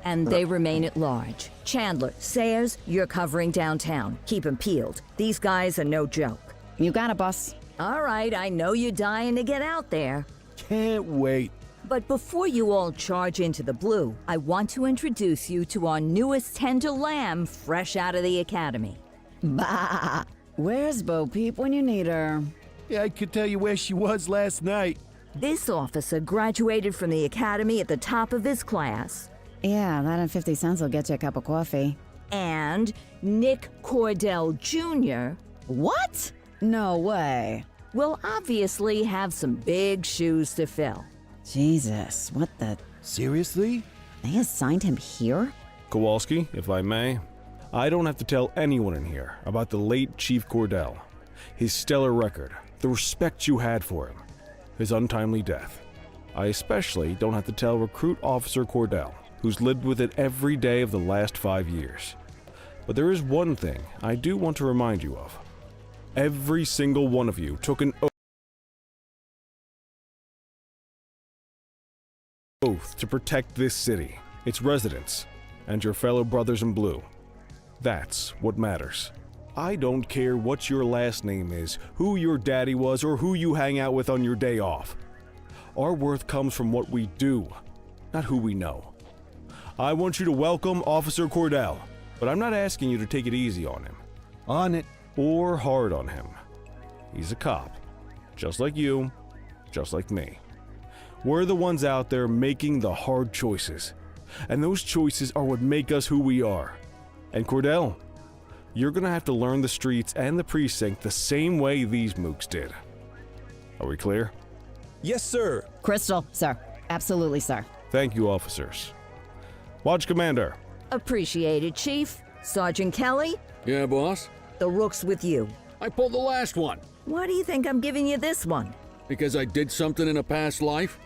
And they remain at large. Chandler, Sayers, you're covering downtown. Keep 'em peeled. These guys are no joke. You got it, boss. All right, I know you're dying to get out there. Can't wait. But before you all charge into the blue, I want to introduce you to our newest tender lamb fresh out of the academy. Bah! Where's Bo Peep when you need her? Yeah, I could tell you where she was last night. This officer graduated from the academy at the top of his class. Yeah, that and 50 cents will get you a cup of coffee. And Nick Cordell Jr. What? No way. will obviously have some big shoes to fill. Jesus, what the... Seriously? They assigned him here? Kowalski, if I may, I don't have to tell anyone in here about the late Chief Cordell, his stellar record, the respect you had for him, his untimely death. I especially don't have to tell Recruit Officer Cordell, who's lived with it every day of the last 5 years. But there is one thing I do want to remind you of. Every single one of you took an oath to protect this city, its residents, and your fellow brothers in blue. That's what matters. I don't care what your last name is, who your daddy was, or who you hang out with on your day off. Our worth comes from what we do, not who we know. I want you to welcome Officer Cordell, but I'm not asking you to take it easy on him. On it. Or hard on him. He's a cop, just like you, just like me. We're the ones out there making the hard choices, and those choices are what make us who we are. And Cordell, you're gonna have to learn the streets and the precinct the same way these mooks did. Are we clear? Yes, sir. Crystal, sir. Absolutely, sir. Thank you, officers. Watch Commander. Appreciated, Chief. Sergeant Kelly, Yeah, boss? the rook's with you. I pulled the last one. Why do you think I'm giving you this one? Because I did something in a past life?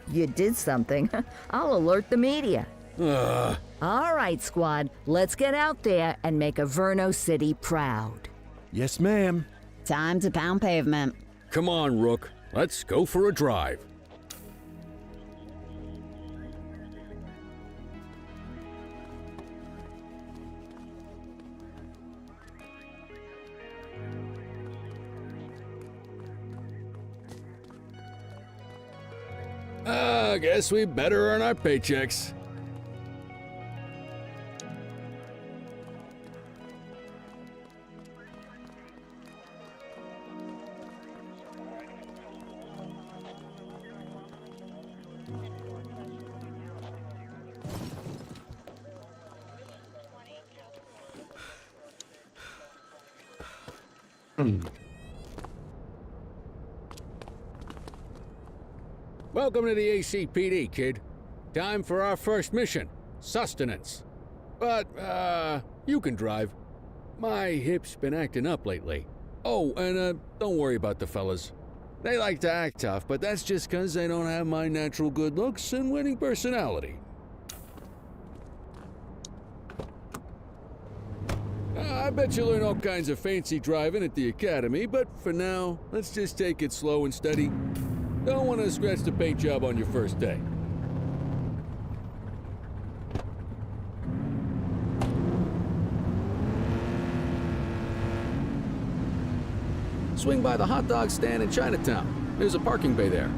You did something. I'll alert the media. Ugh. All right, squad, let's get out there and make Averno City proud. Yes, ma'am. Time to pound pavement. Come on, Rook. Let's go for a drive. I guess we better earn our paychecks. Welcome to the ACPD, kid. Time for our first mission, sustenance. But, you can drive. My hip's been acting up lately. Oh, and, don't worry about the fellas. They like to act tough, but that's just 'cause they don't have my natural good looks and winning personality. I bet you'll learn all kinds of fancy driving at the academy, but for now, let's just take it slow and steady. Don't want to scratch the paint job on your first day. Swing by the hot dog stand in Chinatown. There's a parking bay there.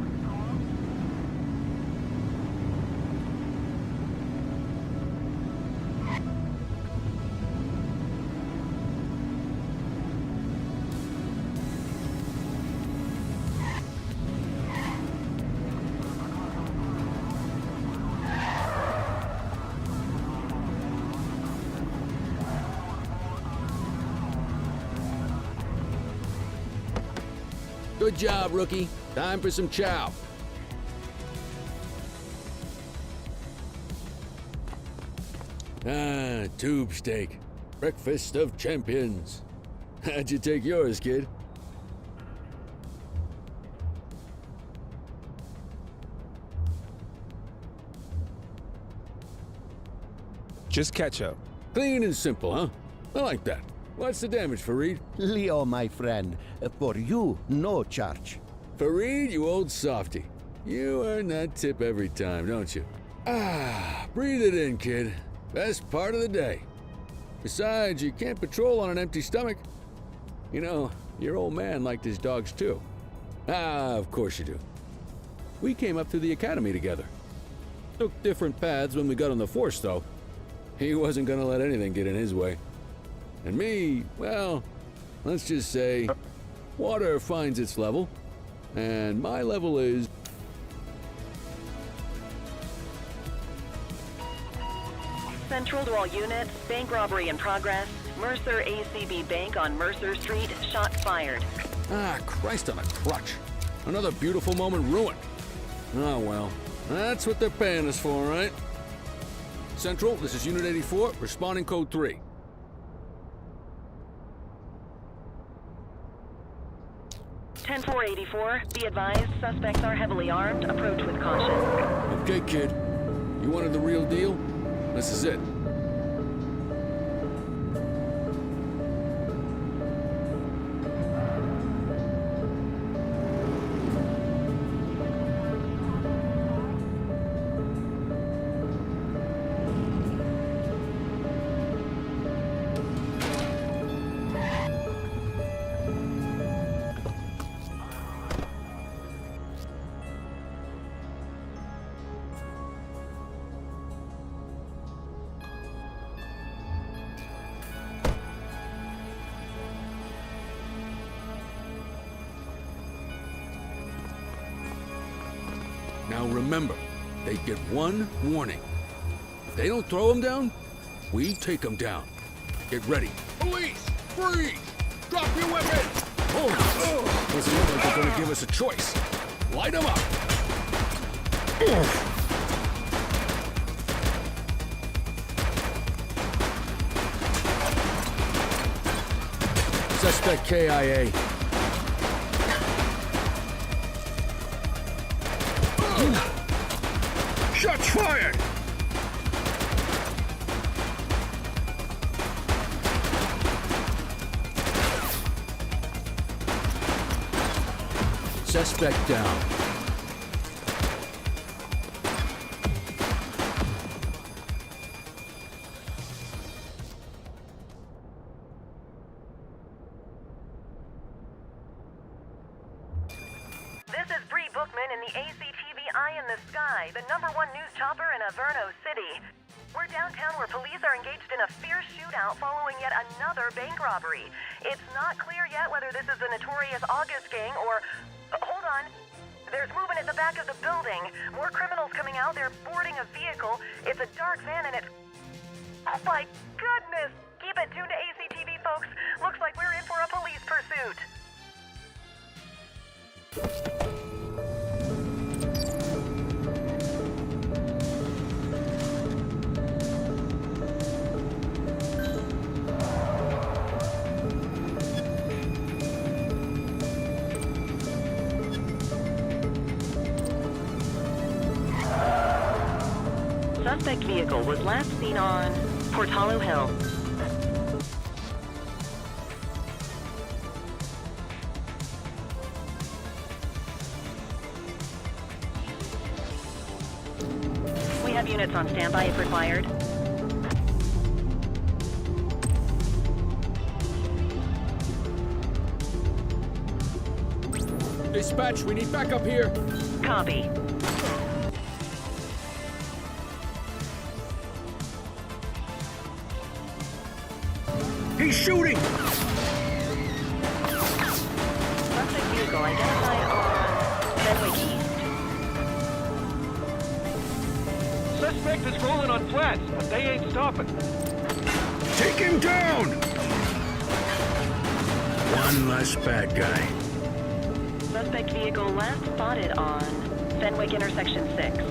Good job, rookie. Time for some chow. Ah, tube steak. Breakfast of champions. How'd you take yours, kid? Just ketchup. Clean and simple, huh? I like that. What's the damage, Fareed? Leo, my friend. For you, no charge. Fareed, you old softy. You earn that tip every time, don't you? Breathe it in, kid. Best part of the day. Besides, you can't patrol on an empty stomach. You know, your old man liked his dogs too. Of course you do. We came up through the academy together. Took different paths when we got on the force, though. He wasn't gonna let anything get in his way. And me, well, let's just say, water finds its level, and my level is... Central to all units, bank robbery in progress. Mercer ACB Bank on Mercer Street, shots fired. Christ on a crutch. Another beautiful moment ruined. Oh well, that's what they're paying us for, right? Central, this is Unit 84, responding code 3. (10-484), be advised, suspects are heavily armed. Approach with caution. Okay, kid. You wanted the real deal? This is it. Now remember, they get one warning. If they don't throw them down, we take them down. Get ready. Police! Freeze! Drop your weapon! Oh! Doesn't look like they're gonna give us a choice. Light them up! Suspect KIA. Shots fired! Suspect down. This is Bree Bookman in the ACTV Eye in the Sky, the #1 news chopper in Averno City. We're downtown where police are engaged in a fierce shootout following yet another bank robbery. It's not clear yet whether this is the notorious August gang or... hold on. There's movement at the back of the building. More criminals coming out. They're boarding a vehicle. It's a dark van and it's... oh my goodness! Keep it tuned to ACTV, folks. Looks like we're in for a police pursuit. Suspect vehicle was last seen on Portalo Hill. We have units on standby if required. Dispatch, we need backup here. Copy. He's shooting! Suspect vehicle identified on Fenwick East. Suspect is rolling on flats, but they ain't stopping. Take him down! One less bad guy. Suspect vehicle last spotted on Fenwick intersection 6.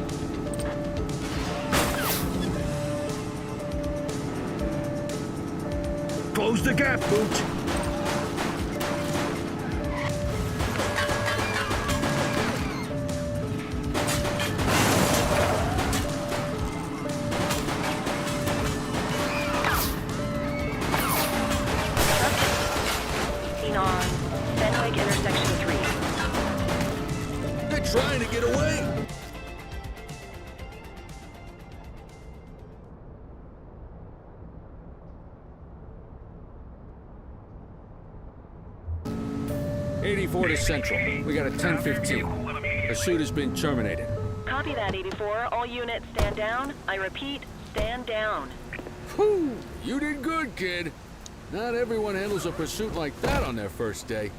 Close the gap, Boots. Seen on Fenwick intersection 3. They're trying to get away. 84 to Central. We got a 10:15. Pursuit has been terminated. Copy that, 84. All units stand down. I repeat, stand down. Whew! You did good, kid. Not everyone handles a pursuit like that on their first day.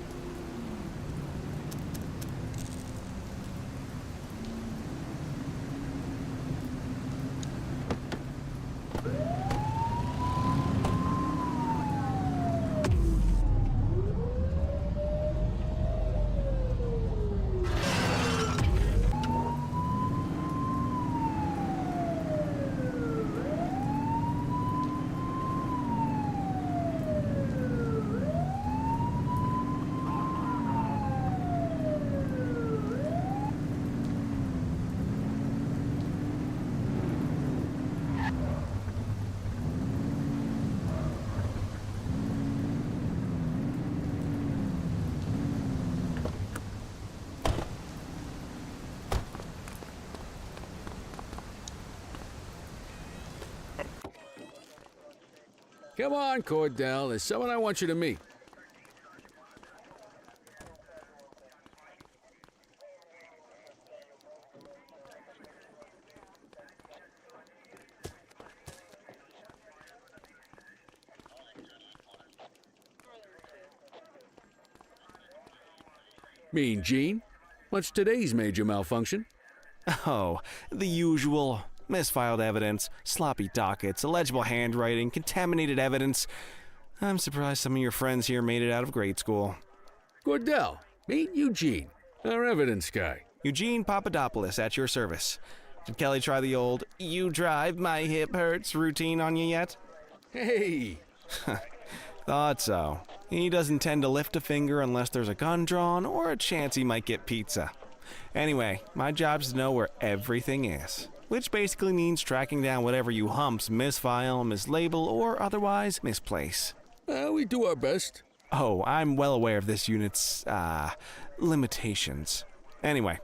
Come on, Cordell. There's someone I want you to meet. Mean Gene? What's today's major malfunction? Oh, the usual. Misfiled evidence, sloppy dockets, illegible handwriting, contaminated evidence. I'm surprised some of your friends here made it out of grade school. Cordell, meet Eugene, our evidence guy. Eugene Papadopoulos at your service. Did Kelly try the old, "you drive, my hip hurts" routine on you yet? Hey! Thought so. He doesn't tend to lift a finger unless there's a gun drawn or a chance he might get pizza. Anyway, my job's to know where everything is. Which basically means tracking down whatever you humps misfile, mislabel, or otherwise misplace. We do our best. Oh, I'm well aware of this unit's, limitations. Anyway,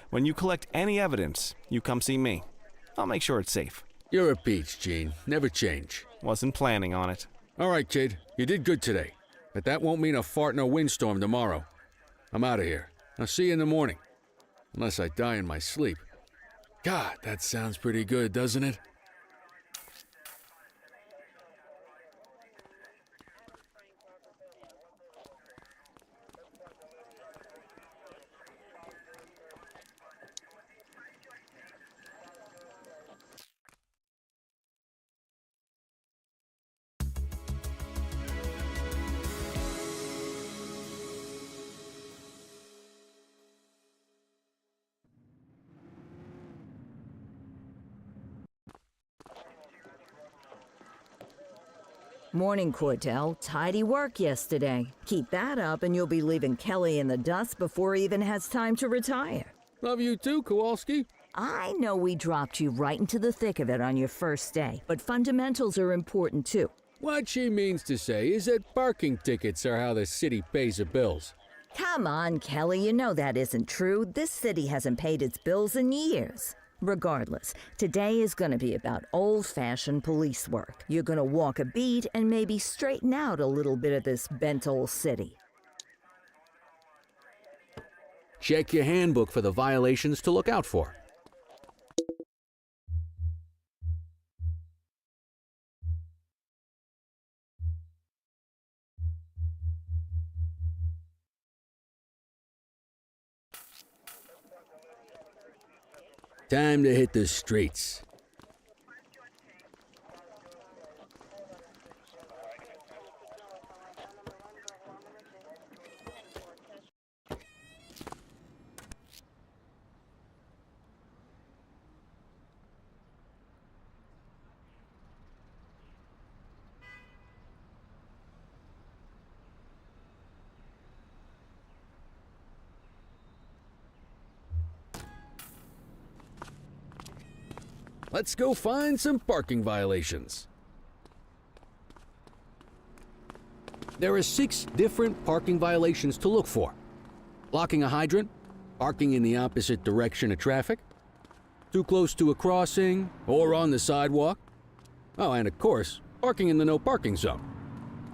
when you collect any evidence, you come see me. I'll make sure it's safe. You're a peach, Gene. Never change. Wasn't planning on it. All right, kid. You did good today. But that won't mean a fart in a windstorm tomorrow. I'm out of here. I'll see you in the morning. Unless I die in my sleep. God, that sounds pretty good, doesn't it? Morning, Cordell. Tidy work yesterday. Keep that up and you'll be leaving Kelly in the dust before he even has time to retire. Love you too, Kowalski. I know we dropped you right into the thick of it on your first day, but fundamentals are important too. What she means to say is that parking tickets are how the city pays the bills. Come on, Kelly, you know that isn't true. This city hasn't paid its bills in years. Regardless, today is going to be about old-fashioned police work. You're going to walk a beat and maybe straighten out a little bit of this bent old city. Check your handbook for the violations to look out for. Time to hit the streets. Let's go find some parking violations. There are 6 different parking violations to look for. Blocking a hydrant, parking in the opposite direction of traffic, too close to a crossing or on the sidewalk. Oh, and of course, parking in the no parking zone.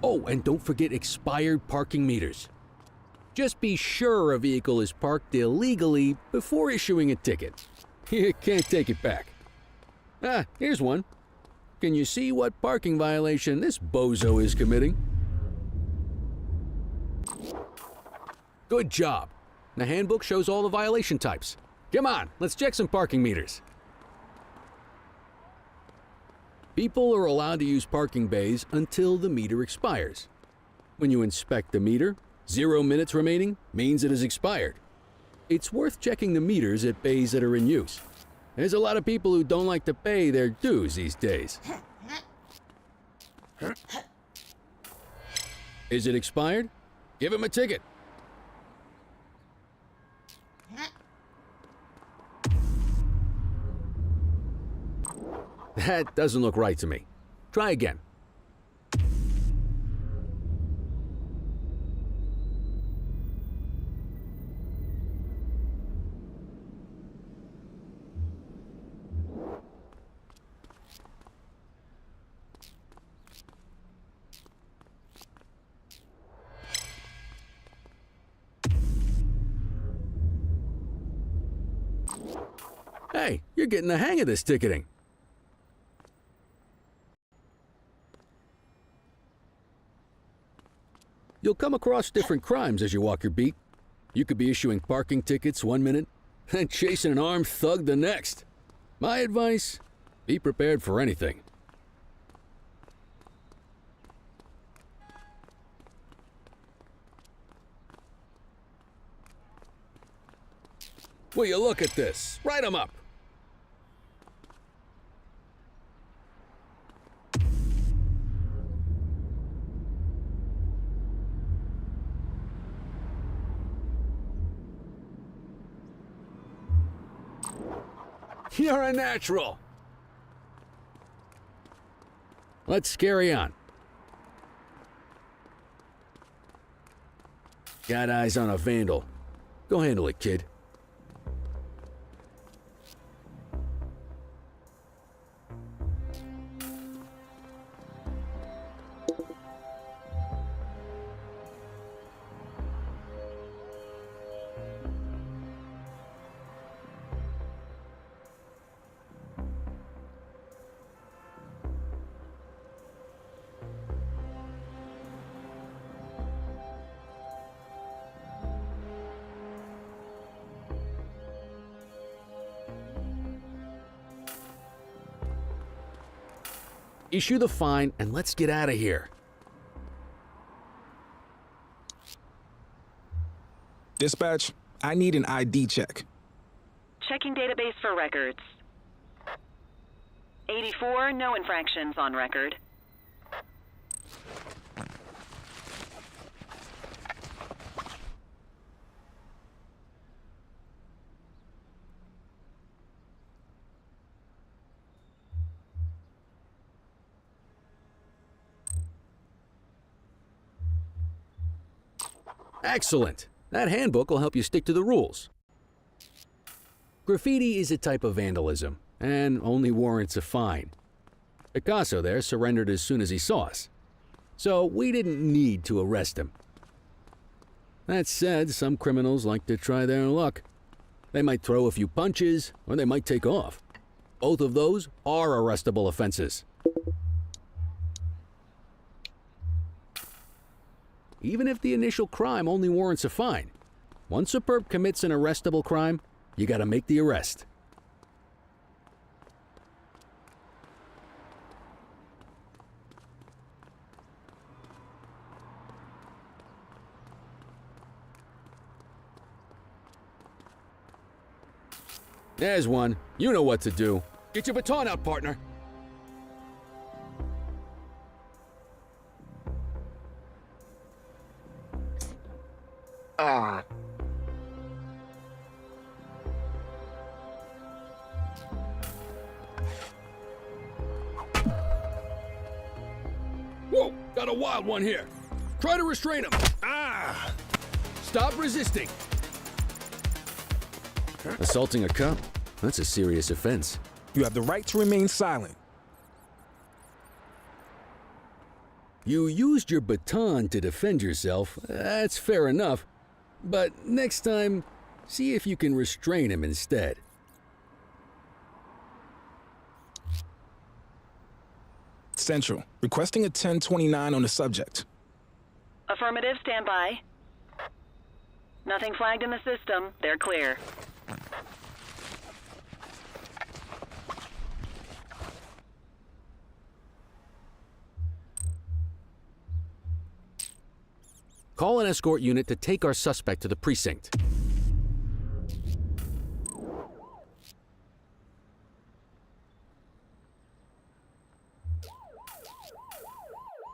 Oh, and don't forget expired parking meters. Just be sure a vehicle is parked illegally before issuing a ticket. You can't take it back. Ah, here's one. Can you see what parking violation this bozo is committing? Good job. The handbook shows all the violation types. Come on, let's check some parking meters. People are allowed to use parking bays until the meter expires. When you inspect the meter, 0 minutes remaining means it has expired. It's worth checking the meters at bays that are in use. There's a lot of people who don't like to pay their dues these days. Is it expired? Give him a ticket. That doesn't look right to me. Try again. Hey, you're getting the hang of this ticketing. You'll come across different crimes as you walk your beat. You could be issuing parking tickets 1 minute and chasing an armed thug the next. My advice, be prepared for anything. Will you look at this? Write 'em up. You're a natural. Let's carry on. Got eyes on a vandal. Go handle it, kid. Issue the fine and let's get out of here. Dispatch, I need an ID check. Checking database for records. 84, no infractions on record. Excellent. That handbook will help you stick to the rules. Graffiti is a type of vandalism and only warrants a fine. Picasso there surrendered as soon as he saw us, so we didn't need to arrest him. That said, some criminals like to try their luck. They might throw a few punches, or they might take off. Both of those are arrestable offenses. Even if the initial crime only warrants a fine, once a perp commits an arrestable crime, you gotta make the arrest. There's one. You know what to do. Get your baton out, partner. Whoa, got a wild one here. Try to restrain him. Ah! Stop resisting. Assaulting a cop? That's a serious offense. You have the right to remain silent. You used your baton to defend yourself. That's fair enough. But next time, see if you can restrain him instead. Central, requesting a 1029 on the subject. Affirmative, stand by. Nothing flagged in the system. They're clear. Call an escort unit to take our suspect to the precinct.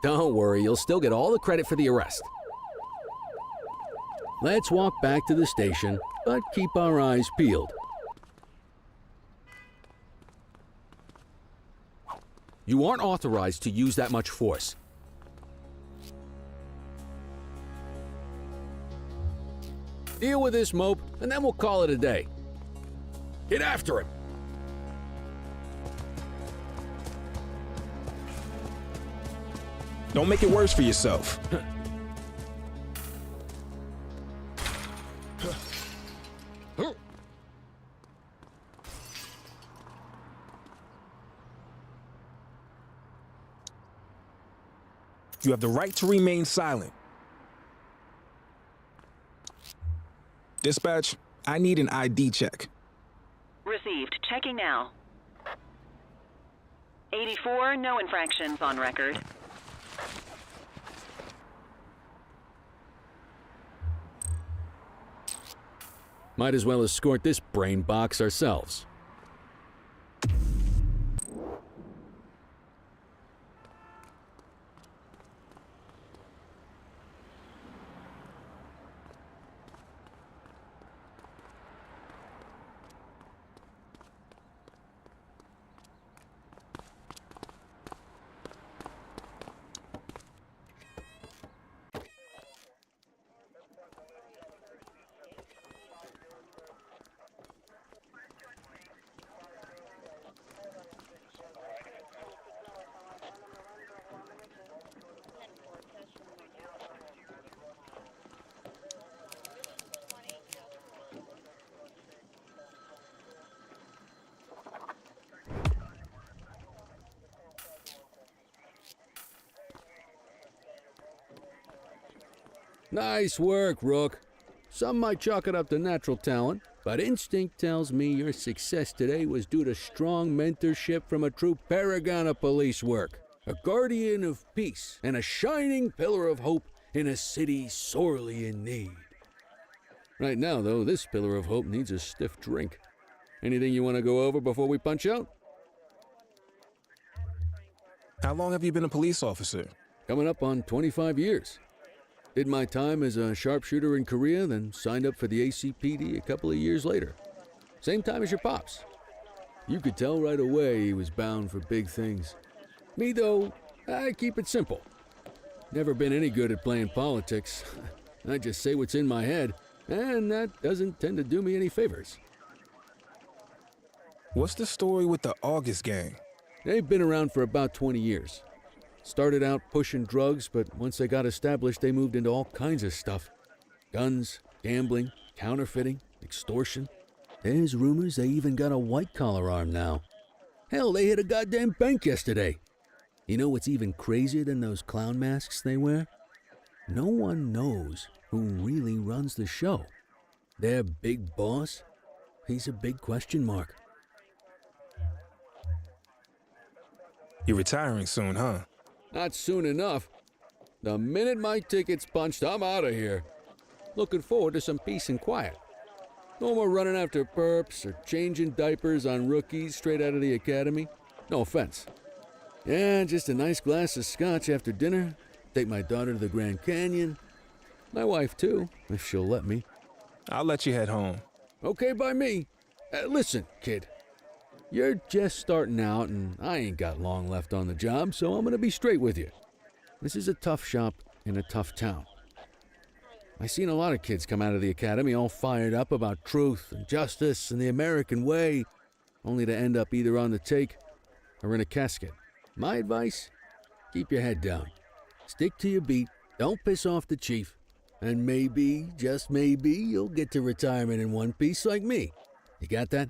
Don't worry, you'll still get all the credit for the arrest. Let's walk back to the station, but keep our eyes peeled. You aren't authorized to use that much force. Deal with this mope, and then we'll call it a day. Get after him! Don't make it worse for yourself. You have the right to remain silent. Dispatch, I need an ID check. Received. Checking now. 84, no infractions on record. Might as well escort this brain box ourselves. Nice work, Rook. Some might chalk it up to natural talent, but instinct tells me your success today was due to strong mentorship from a true paragon of police work, a guardian of peace, and a shining pillar of hope in a city sorely in need. Right now, though, this pillar of hope needs a stiff drink. Anything you want to go over before we punch out? How long have you been a police officer? Coming up on 25 years. Did my time as a sharpshooter in Korea, then signed up for the ACPD a couple of years later. Same time as your pops. You could tell right away he was bound for big things. Me, though, I keep it simple. Never been any good at playing politics. I just say what's in my head, and that doesn't tend to do me any favors. What's the story with the August gang? They've been around for about 20 years. Started out pushing drugs, but once they got established, they moved into all kinds of stuff. Guns, gambling, counterfeiting, extortion. There's rumors they even got a white-collar arm now. Hell, they hit a goddamn bank yesterday. You know what's even crazier than those clown masks they wear? No one knows who really runs the show. Their big boss, he's a big question mark. You're retiring soon, huh? Not soon enough. The minute my ticket's punched, I'm out of here. Looking forward to some peace and quiet. No more running after perps or changing diapers on rookies straight out of the academy. No offense. Yeah, just a nice glass of scotch after dinner. Take my daughter to the Grand Canyon. My wife, too, if she'll let me. I'll let you head home. Okay by me. Listen, kid. You're just starting out, and I ain't got long left on the job, so I'm gonna be straight with you. This is a tough shop in a tough town. I seen a lot of kids come out of the academy all fired up about truth and justice and the American way, only to end up either on the take or in a casket. My advice? Keep your head down. Stick to your beat, don't piss off the chief, And maybe, just maybe, you'll get to retirement in one piece like me. You got that?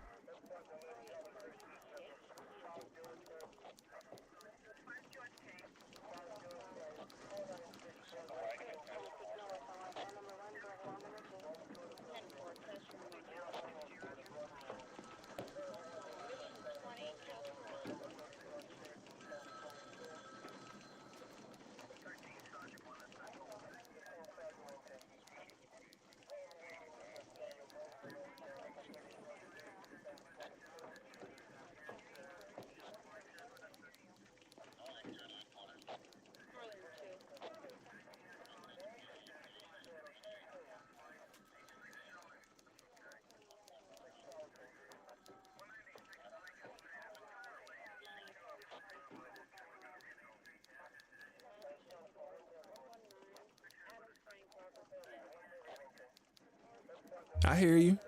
I hear you.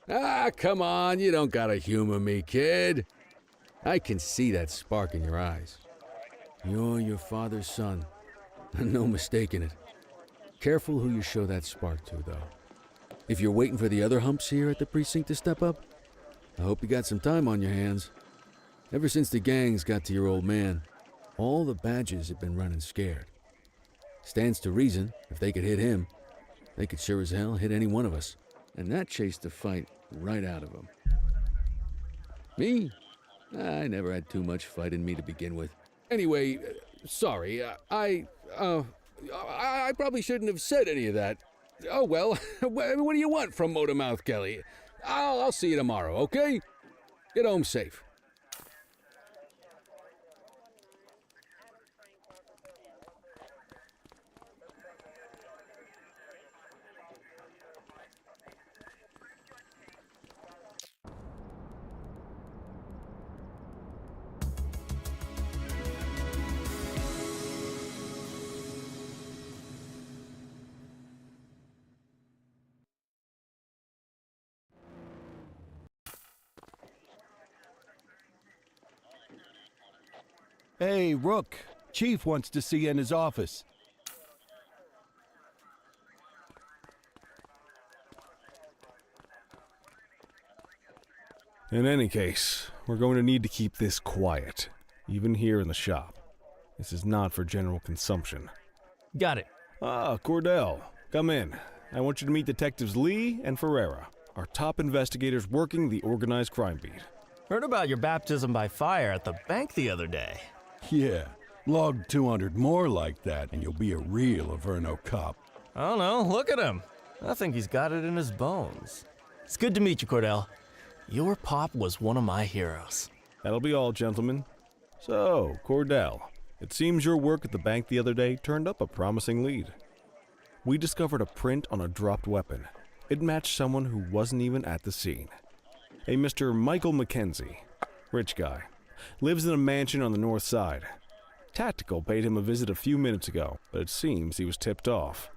Ah, come on, you don't gotta humor me, kid. I can see that spark in your eyes. You're your father's son. No mistaking it. Careful who you show that spark to, though. If you're waiting for the other humps here at the precinct to step up, I hope you got some time on your hands. Ever since the gangs got to your old man, all the badges have been running scared. Stands to reason, if they could hit him, they could sure as hell hit any one of us. And that chased the fight right out of them. Me? I never had too much fight in me to begin with. Anyway, sorry, I probably shouldn't have said any of that. Oh well, what do you want from Motormouth Kelly? I'll see you tomorrow, okay? Get home safe. Hey, Rook. Chief wants to see you in his office. In any case, we're going to need to keep this quiet, even here in the shop. This is not for general consumption. Got it. Ah, Cordell, come in. I want you to meet Detectives Lee and Ferreira, our top investigators working the organized crime beat. Heard about your baptism by fire at the bank the other day. Yeah, log 200 more like that and you'll be a real Averno cop. I don't know, look at him. I think he's got it in his bones. It's good to meet you, Cordell. Your pop was one of my heroes. That'll be all, gentlemen. So, Cordell, it seems your work at the bank the other day turned up a promising lead. We discovered a print on a dropped weapon. It matched someone who wasn't even at the scene. A Mr. Michael McKenzie, rich guy, lives in a mansion on the north side. Tactical paid him a visit a few minutes ago, but it seems he was tipped off.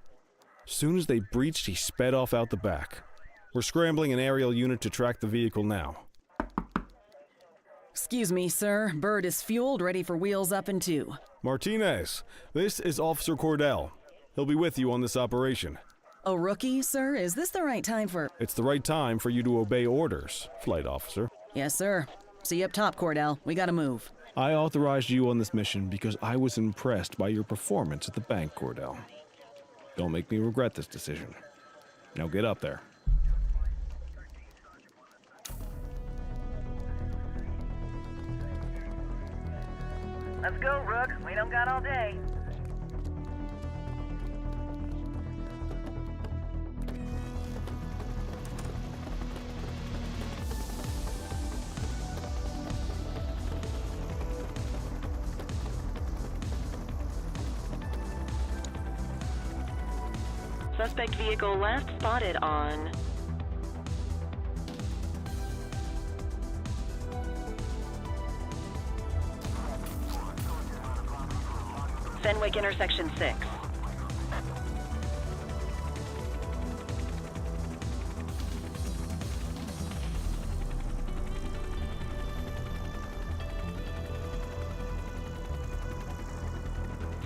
Soon as they breached, he sped off out the back. We're scrambling an aerial unit to track the vehicle now. Excuse me, sir. Bird is fueled, ready for wheels up in 2. Martinez, this is Officer Cordell. He'll be with you on this operation. A rookie, sir? Is this the right time for... It's the right time for you to obey orders, Flight Officer. Yes, sir. See you up top, Cordell. We gotta move. I authorized you on this mission because I was impressed by your performance at the bank, Cordell. Don't make me regret this decision. Now get up there. Let's go, Rook. We don't got all day. Suspect vehicle last spotted on Fenwick intersection 6.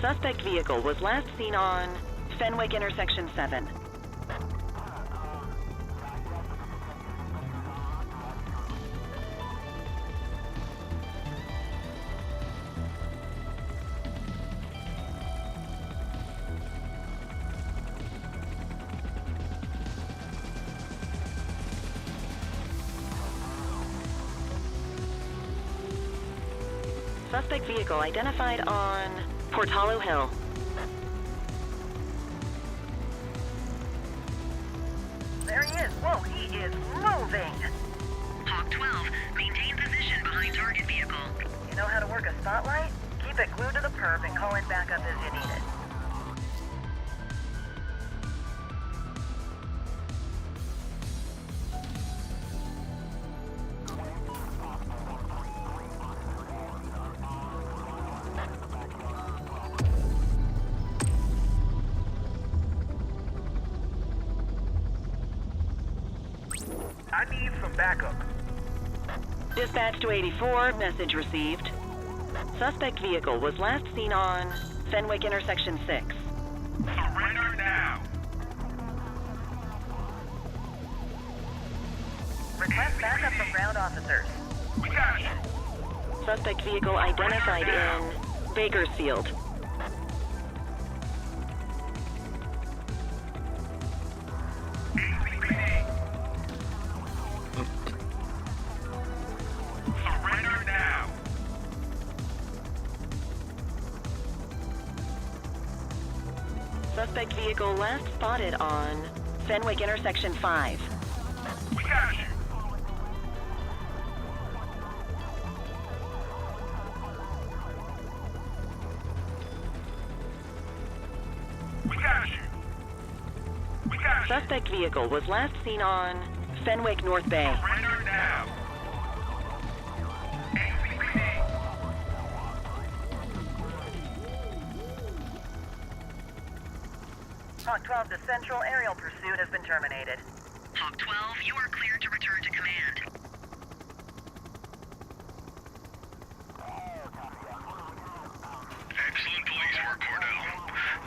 Suspect vehicle was last seen on Fenwick intersection 7. Suspect vehicle identified on Portalo Hill. There he is. Whoa, he is moving. Hawk 12, maintain position behind target vehicle. You know how to work a spotlight? Keep it glued to the perp and call in backup as you need it. I need some backup. Dispatch to 84, message received. Suspect vehicle was last seen on Fenwick intersection 6. Surrender now. Request backup from ground officers. We got you. Suspect vehicle identified in Bakersfield. ACPD. Surrender now. Suspect vehicle last spotted on Fenwick intersection 5. We got you. We got you. We got you. Suspect vehicle was last seen on Fenwick North Bay. Surrender now. ACPD. Hawk 12 to Central, aerial pursuit has been terminated. Hawk 12, you are cleared to return to command. Excellent police work, Cordell.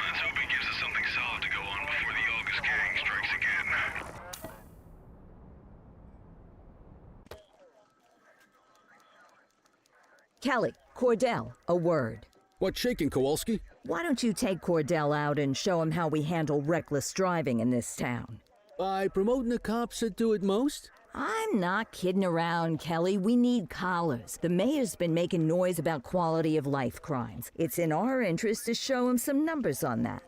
Let's hope he gives us something solid to go on before the August gang strikes again. Kelly, Cordell, a word. What's shaking, Kowalski? Why don't you take Cordell out and show him how we handle reckless driving in this town? By promoting the cops that do it most? I'm not kidding around, Kelly. We need collars. The mayor's been making noise about quality of life crimes. It's in our interest to show him some numbers on that.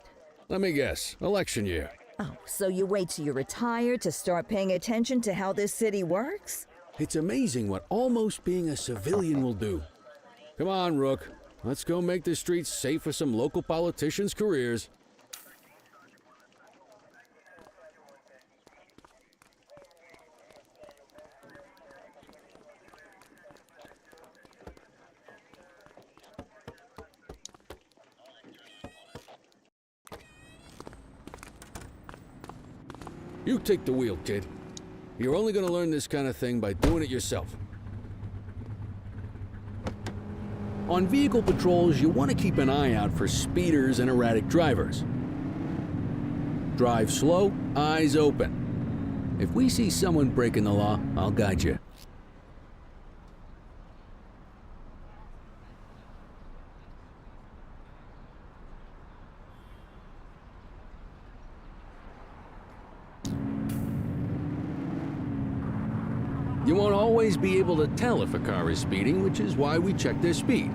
Let me guess. Election year. Oh, so you wait till you retire to start paying attention to how this city works? It's amazing what almost being a civilian will do. Come on, Rook. Let's go make the streets safe for some local politicians' careers. You take the wheel, kid. You're only gonna learn this kind of thing by doing it yourself. On vehicle patrols, you want to keep an eye out for speeders and erratic drivers. Drive slow, eyes open. If we see someone breaking the law, I'll guide you. You won't always be able to tell if a car is speeding, which is why we check their speed.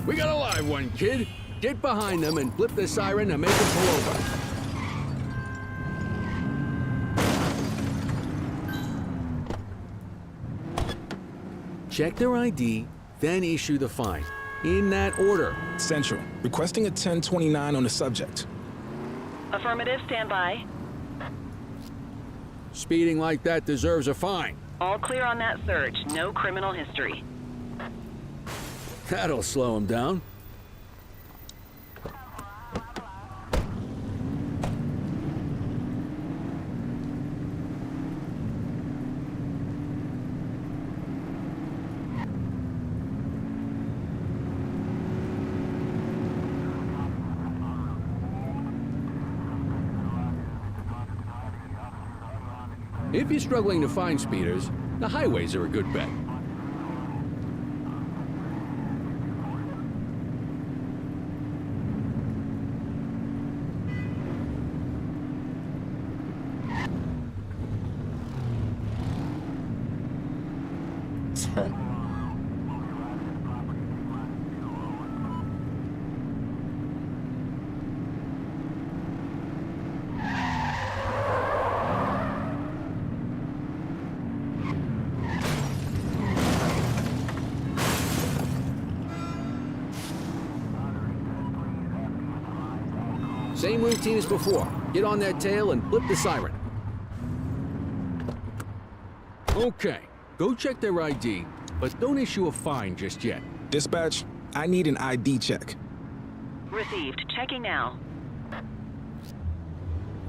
We got a live one, kid. Get behind them and flip the siren to make them pull over. Check their ID, then issue the fine. In that order. Central, requesting a 1029 on the subject. Affirmative, stand by. Speeding like that deserves a fine. All clear on that search. No criminal history. That'll slow him down. If you're struggling to find speeders, the highways are a good bet. Same routine as before. Get on their tail and flip the siren. Okay, go check their ID, but don't issue a fine just yet. Dispatch, I need an ID check. Received. Checking now.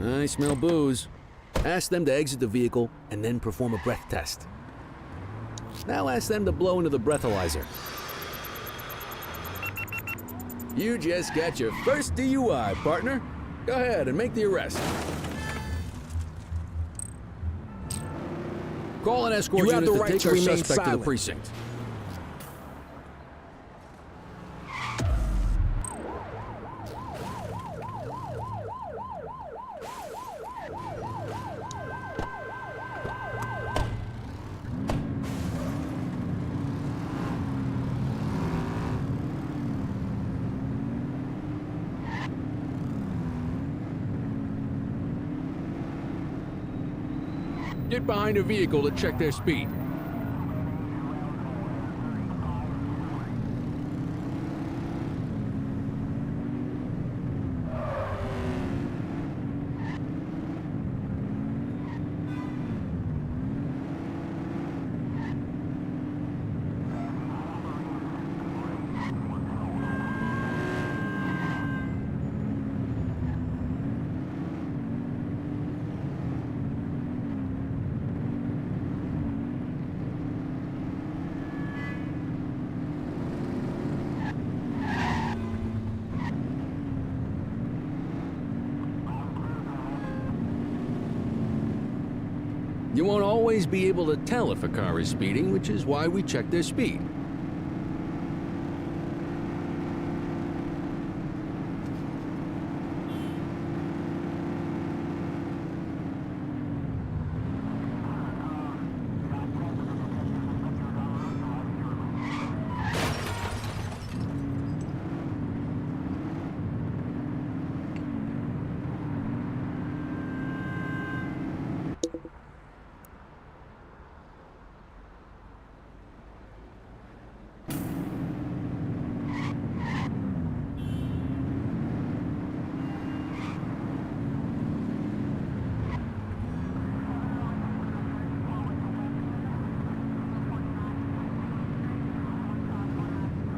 I smell booze. Ask them to exit the vehicle and then perform a breath test. Now ask them to blow into the breathalyzer. You just got your first DUI, partner. Go ahead and make the arrest. Call an escort You have unit the to right take to our remain suspect to the silent. precinct. Get behind a vehicle to check their speed. You won't always be able to tell if a car is speeding, which is why we check their speed.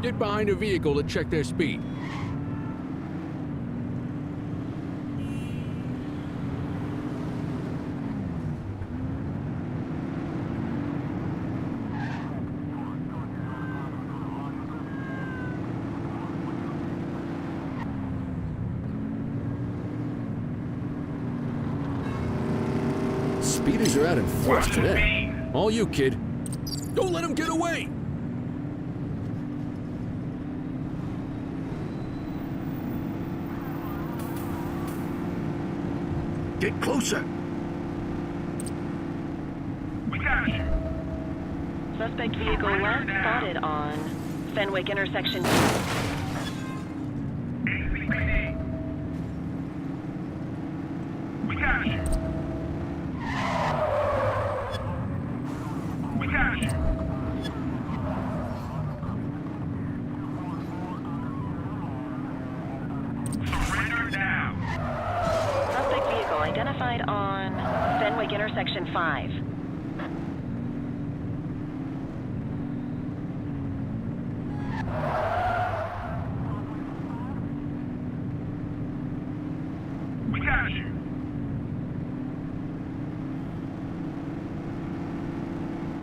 Get behind a vehicle to check their speed. Speeders are out in force today. All you, kid. Don't let him get away! Get closer. We got you. Suspect vehicle last spotted on Fenwick intersection. ACPD. We got you. We got you. identified on Fenwick intersection 5. We got you.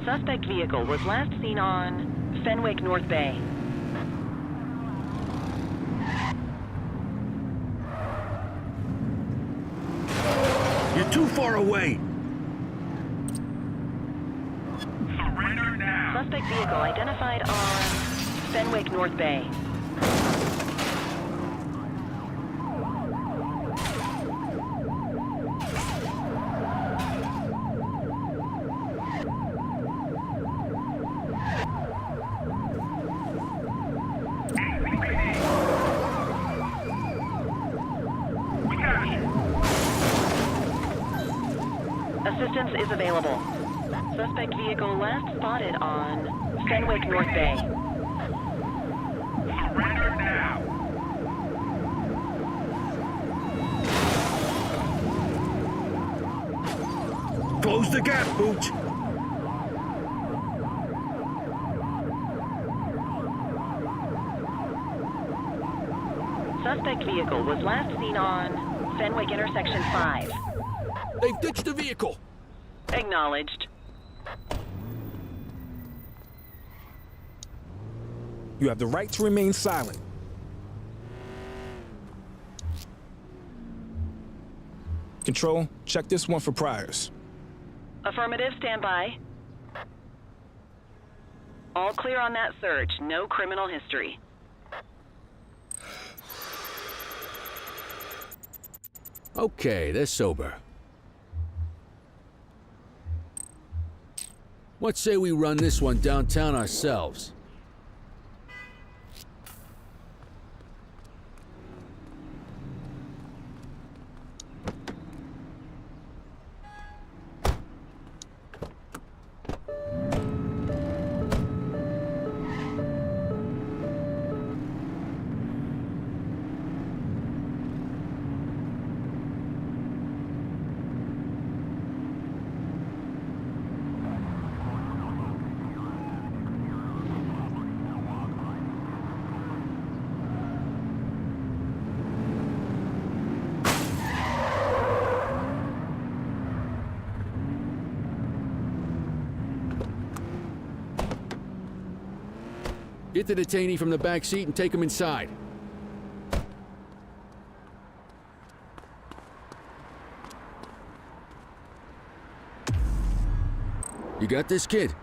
Suspect vehicle was last seen on Fenwick North Bay. You're too far away. Suspect vehicle identified on Fenwick North Bay. Assistance is available. Suspect vehicle last spotted on Fenwick North Bay. Surrender now. Close the gap, Booch. Suspect vehicle was last seen on Fenwick intersection 5. They've ditched the vehicle. Acknowledged. You have the right to remain silent. Control, check this one for priors. Affirmative, stand by. All clear on that search. No criminal history. Okay, they're sober. What say we run this one downtown ourselves? Get the detainee from the back seat and take him inside. You got this, kid?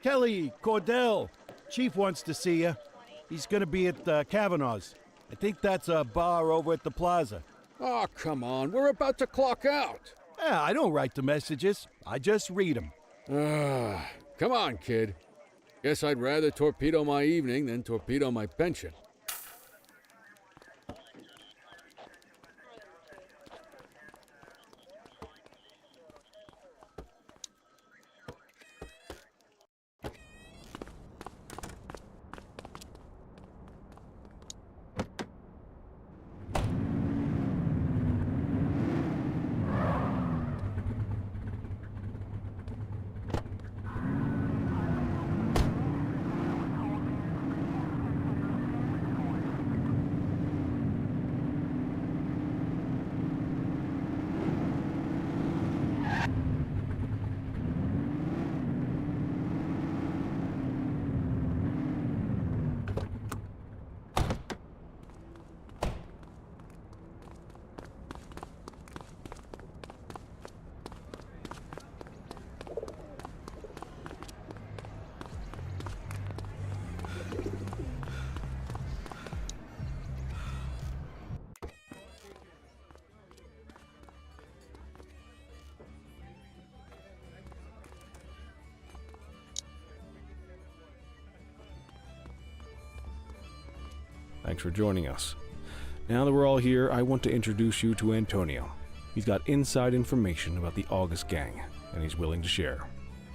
Kelly, Cordell, Chief wants to see you. He's gonna be at Kavanaugh's. I think that's a bar over at the plaza. Oh, come on. We're about to clock out. Yeah, I don't write the messages. I just read them. Come on, kid. Guess I'd rather torpedo my evening than torpedo my pension. Thanks for joining us. Now that we're all here, I want to introduce you to Antonio. He's got inside information about the August gang, and he's willing to share.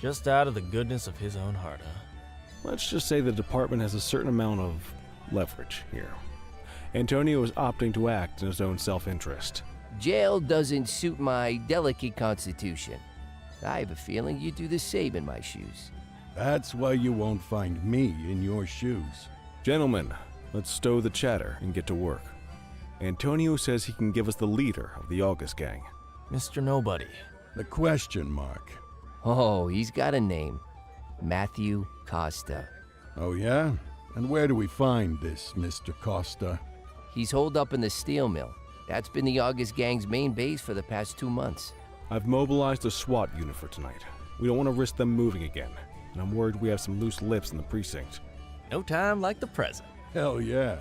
Just out of the goodness of his own heart, huh? Let's just say the department has a certain amount of leverage here. Antonio is opting to act in his own self-interest. Jail doesn't suit my delicate constitution. I have a feeling you do the same in my shoes. That's why you won't find me in your shoes. Gentlemen, let's stow the chatter and get to work. Antonio says he can give us the leader of the August gang. Mr. Nobody. The question mark. Oh, he's got a name. Matthew Costa. Oh, yeah? And where do we find this Mr. Costa? He's holed up in the steel mill. That's been the August gang's main base for the past 2 months. I've mobilized a SWAT unit for tonight. We don't want to risk them moving again, and I'm worried we have some loose lips in the precinct. No time like the present. Hell yeah.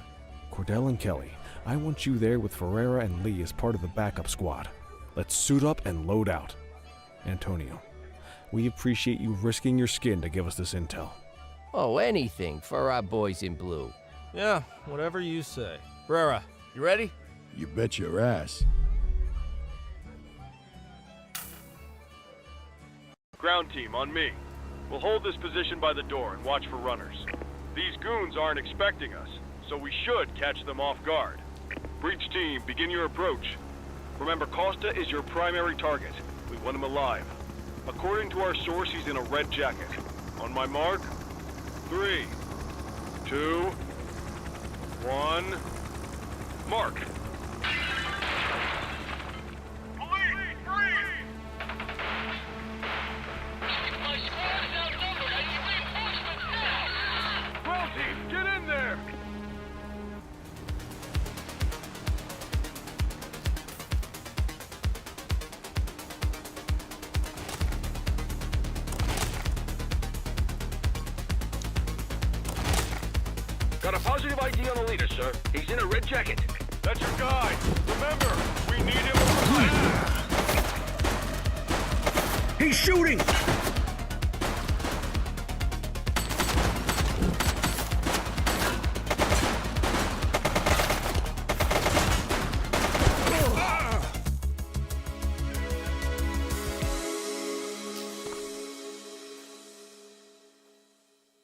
Cordell and Kelly, I want you there with Ferreira and Lee as part of the backup squad. Let's suit up and load out. Antonio, we appreciate you risking your skin to give us this intel. Oh, anything for our boys in blue. Yeah, whatever you say. Rara, you ready? You bet your ass. Ground team, on me. We'll hold this position by the door and watch for runners. These goons aren't expecting us, so we should catch them off guard. Breach team, begin your approach. Remember, Costa is your primary target. We want him alive. According to our source, he's in a red jacket. On my mark, 3, 2, 1, mark. Get in there! Got a positive ID on the leader, sir. He's in a red jacket. That's your guy. Remember, we need him alive. He's shooting!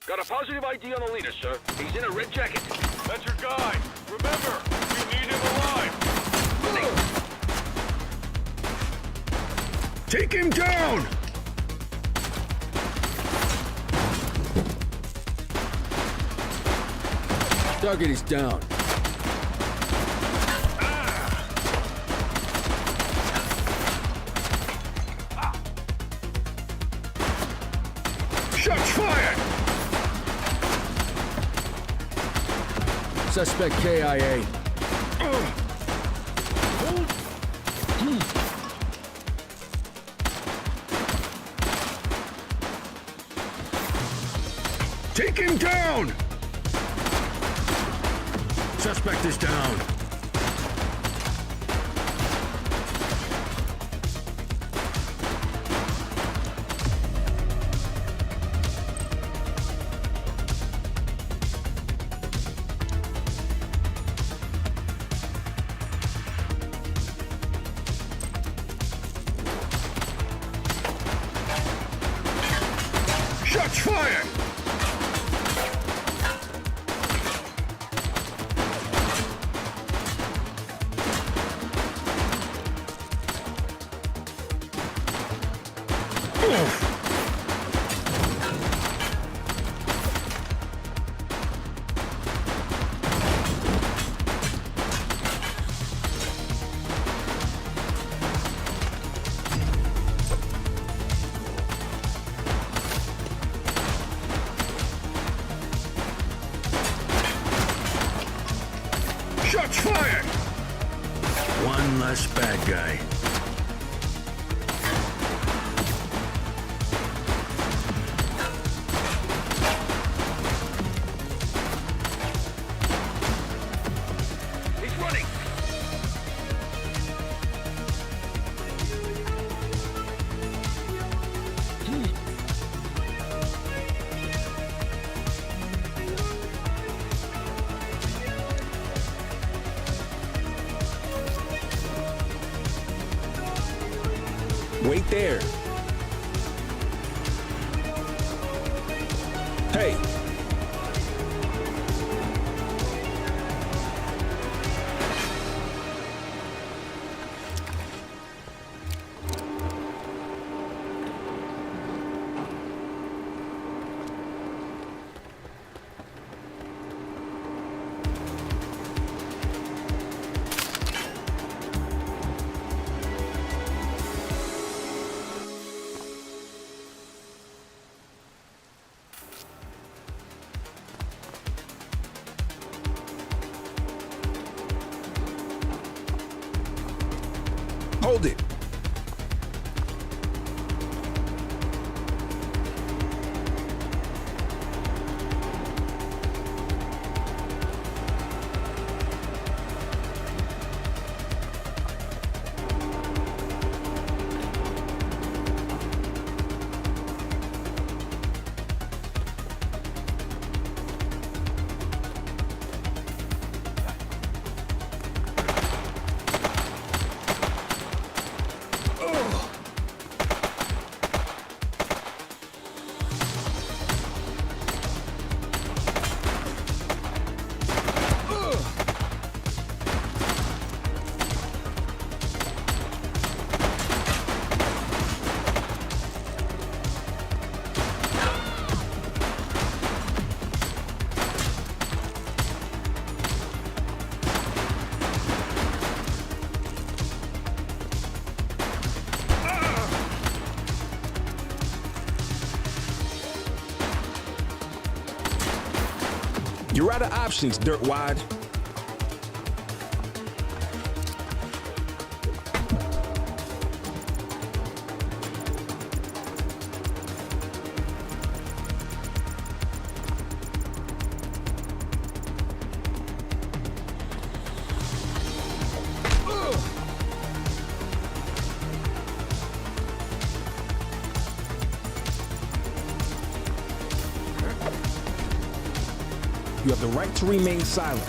Got a positive ID on the leader, sir. He's in a red jacket. That's your guy. Remember, we need him alive. Take him down! Target is down. Shots fired! Suspect KIA. Take him down! Suspect is down. Shots fired! Shots fired! One less bad guy. He's running. Wait there. Hey! Hold it. You're out of options, dirtwad. You have the right to remain silent.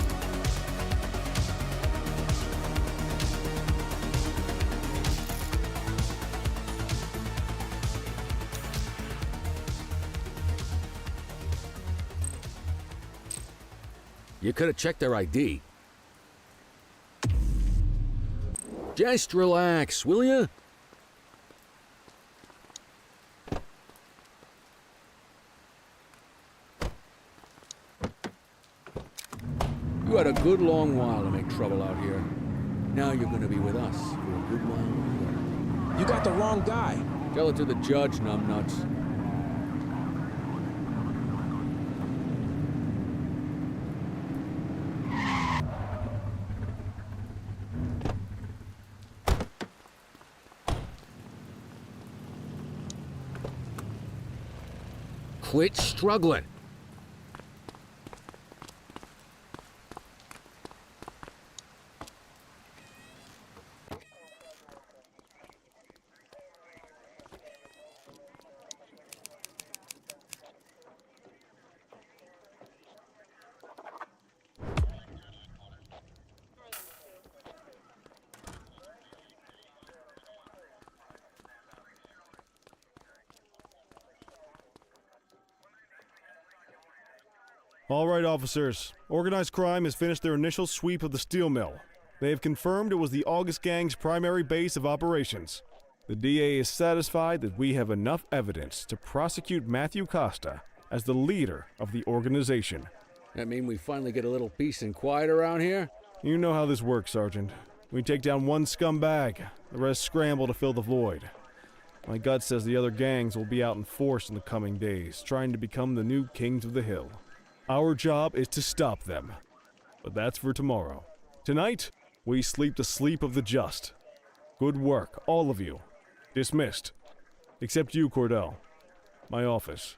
You could have checked their ID. Just relax, will ya? You had a good long while to make trouble out here. Now you're gonna be with us for a good while. You got the wrong guy. Tell it to the judge, numbnuts. Quit struggling. All right, officers. Organized crime has finished their initial sweep of the steel mill. They have confirmed it was the August Gang's primary base of operations. The DA is satisfied that we have enough evidence to prosecute Matthew Costa as the leader of the organization. That mean we finally get a little peace and quiet around here? You know how this works, Sergeant. We take down one scumbag, the rest scramble to fill the void. My gut says the other gangs will be out in force in the coming days, trying to become the new kings of the hill. Our job is to stop them. But that's for tomorrow. Tonight, we sleep the sleep of the just. Good work, all of you. Dismissed. Except you, Cordell. My office.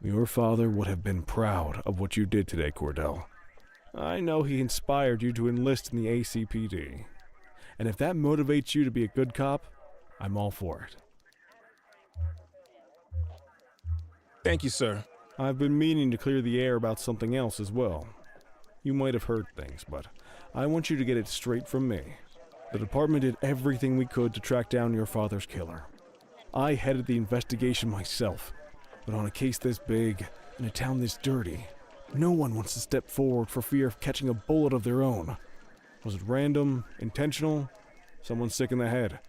Your father would have been proud of what you did today, Cordell. I know he inspired you to enlist in the ACPD. And if that motivates you to be a good cop, I'm all for it. Thank you, sir. I've been meaning to clear the air about something else as well. You might have heard things, but I want you to get it straight from me. The department did everything we could to track down your father's killer. I headed the investigation myself, but on a case this big, in a town this dirty, no one wants to step forward for fear of catching a bullet of their own. Was it random, intentional, someone sick in the head?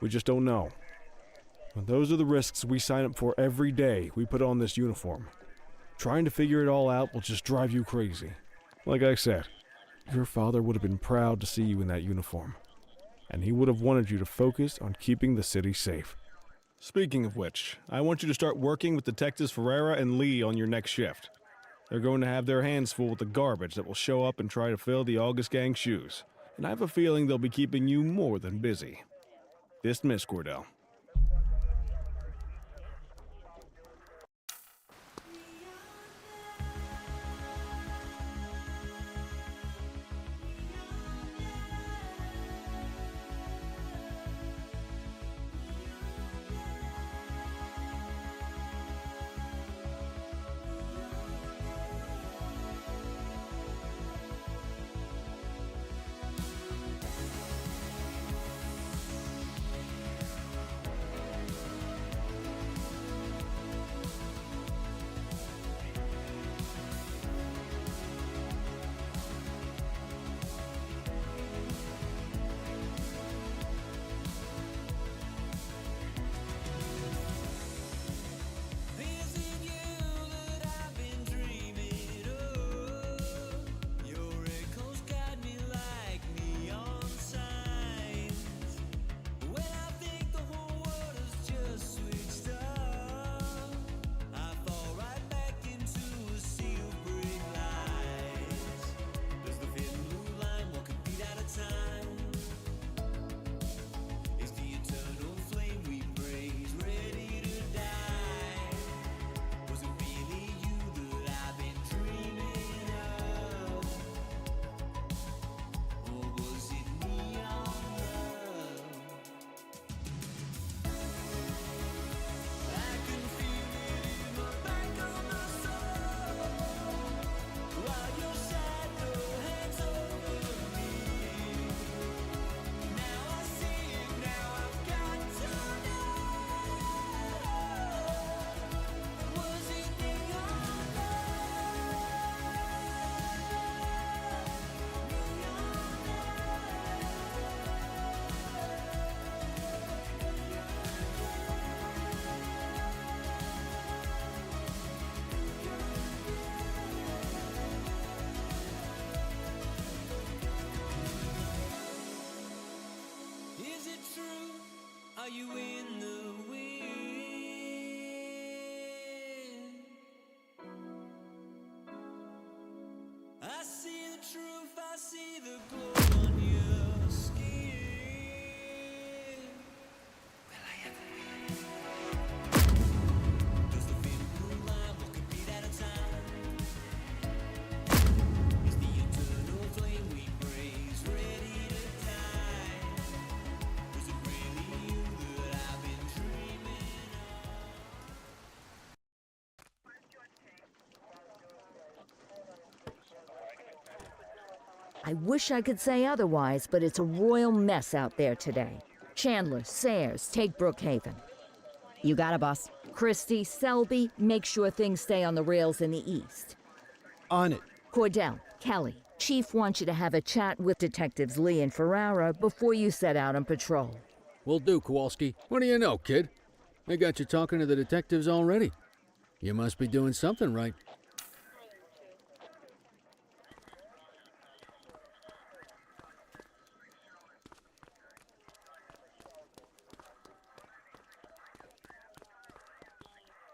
We just don't know. But those are the risks we sign up for every day we put on this uniform. Trying to figure it all out will just drive you crazy. Like I said, your father would have been proud to see you in that uniform, and he would have wanted you to focus on keeping the city safe. Speaking of which, I want you to start working with Detectives Ferreira and Lee on your next shift. They're going to have their hands full with the garbage that will show up and try to fill the August Gang's shoes, and I have a feeling they'll be keeping you more than busy. Dismiss, Cordell. Are you in the wind? I see the truth, I see the glow on your skin. Will I ever win? Does the thin blue line walk a beat at a time? Is the eternal flame we praise ready to die? Was it really you that I've been dreaming I wish I could say otherwise, but it's a royal mess out there today. Chandler, Sayers, take Brookhaven. You got it, boss. Christie, Selby, make sure things stay on the rails in the east. On it. Cordell, Kelly, Chief wants you to have a chat with Detectives Lee and Ferrara before you set out on patrol. Will do, Kowalski. What do you know, kid? They got you talking to the detectives already. You must be doing something right.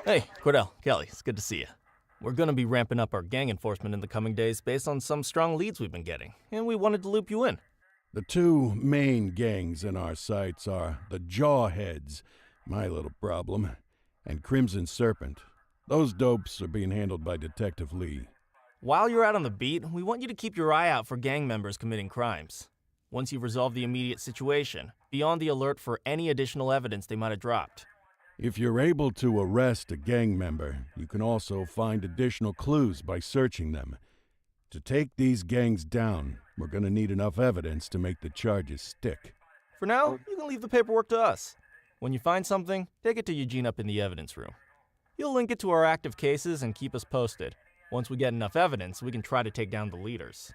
Hey, Cordell, Kelly, it's good to see you. We're going to be ramping up our gang enforcement in the coming days based on some strong leads we've been getting, and we wanted to loop you in. The two main gangs in our sights are the Jawheads, my little problem, and Crimson Serpent. Those dopes are being handled by Detective Lee. While you're out on the beat, we want you to keep your eye out for gang members committing crimes. Once you've resolved the immediate situation, be on the alert for any additional evidence they might have dropped. If you're able to arrest a gang member, you can also find additional clues by searching them. To take these gangs down, we're gonna need enough evidence to make the charges stick. For now, you can leave the paperwork to us. When you find something, take it to Eugene up in the evidence room. He'll link it to our active cases and keep us posted. Once we get enough evidence, we can try to take down the leaders.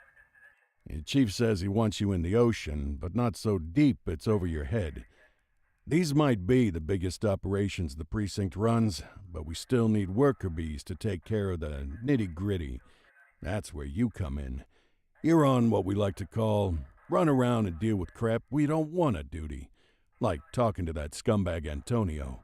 The chief says he wants you in the ocean, but not so deep it's over your head. These might be the biggest operations the precinct runs, but we still need worker bees to take care of the nitty-gritty. That's where you come in. You're on what we like to call run around and deal with crap we don't want to duty, like talking to that scumbag Antonio.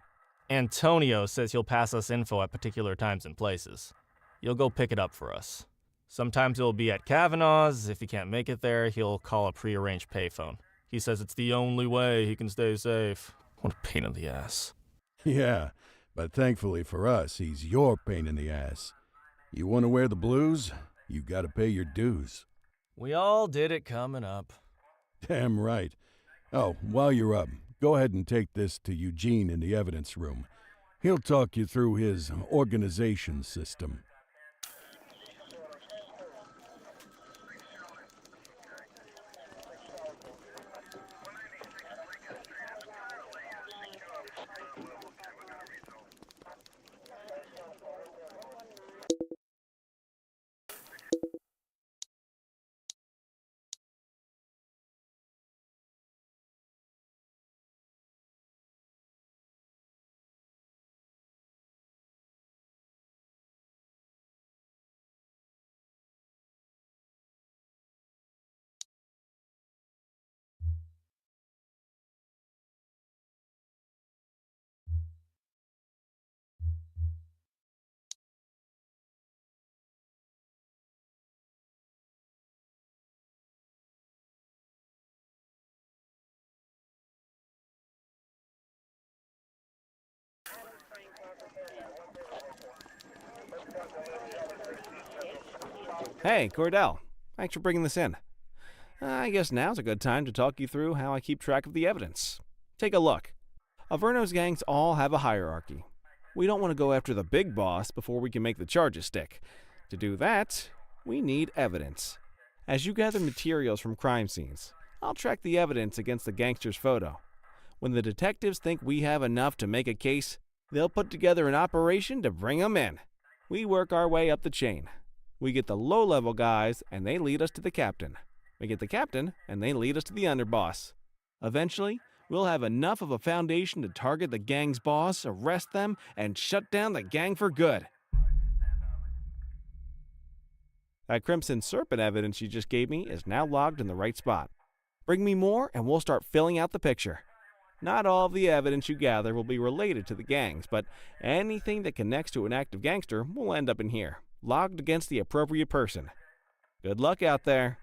Antonio says he'll pass us info at particular times and places. You'll go pick it up for us. Sometimes it'll be at Kavanaugh's. If he can't make it there, he'll call a prearranged payphone. He says it's the only way he can stay safe. What a pain in the ass. Yeah, but thankfully for us, he's your pain in the ass. You want to wear the blues? You gotta pay your dues. We all did it coming up. Damn right. Oh, while you're up, go ahead and take this to Eugene in the evidence room. He'll talk you through his organization system. Hey, Cordell. Thanks for bringing this in. I guess now's a good time to talk you through how I keep track of the evidence. Take a look. Averno's gangs all have a hierarchy. We don't want to go after the big boss before we can make the charges stick. To do that, we need evidence. As you gather materials from crime scenes, I'll track the evidence against the gangster's photo. When the detectives think we have enough to make a case, they'll put together an operation to bring 'em in. We work our way up the chain. We get the low-level guys, and they lead us to the captain. We get the captain, and they lead us to the underboss. Eventually, we'll have enough of a foundation to target the gang's boss, arrest them, and shut down the gang for good. That Crimson Serpent evidence you just gave me is now logged in the right spot. Bring me more, and we'll start filling out the picture. Not all of the evidence you gather will be related to the gangs, but anything that connects to an active gangster will end up in here, logged against the appropriate person. Good luck out there.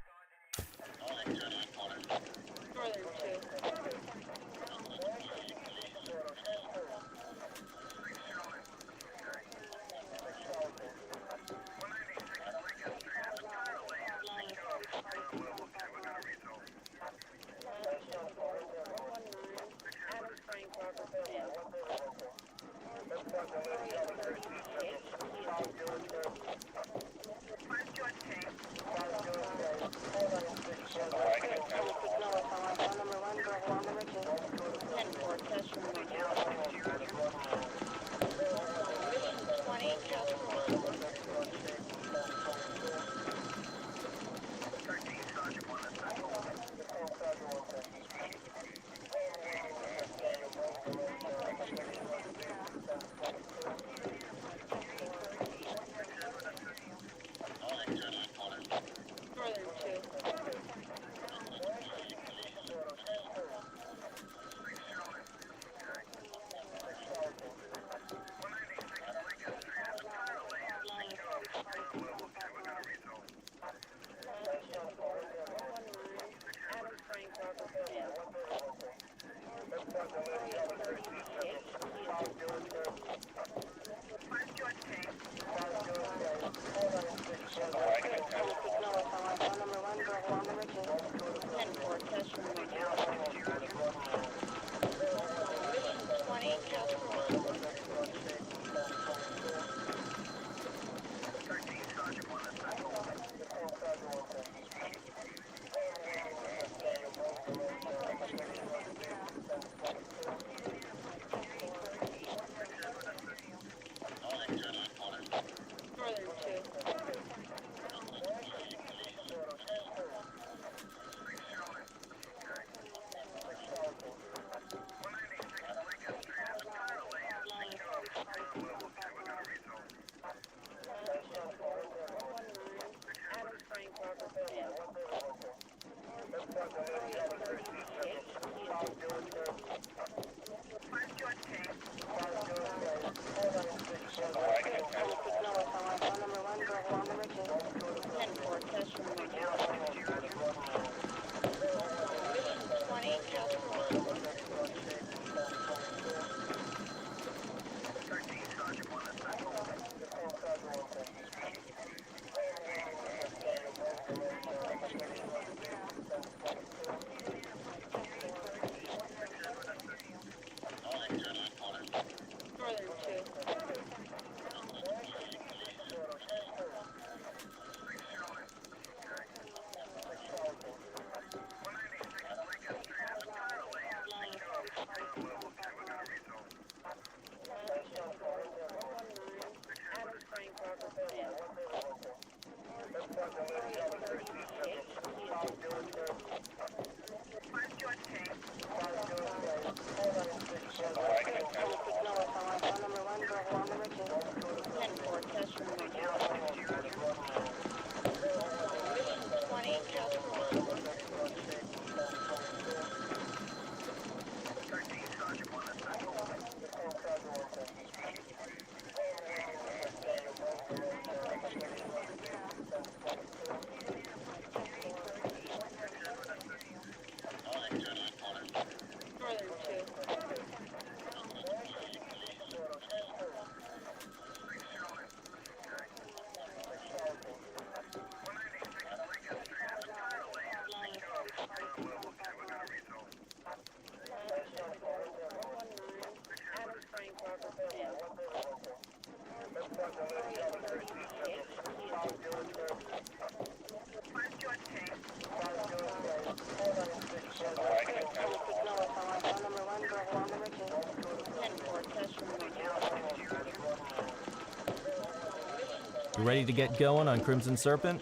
You ready to get going on Crimson Serpent?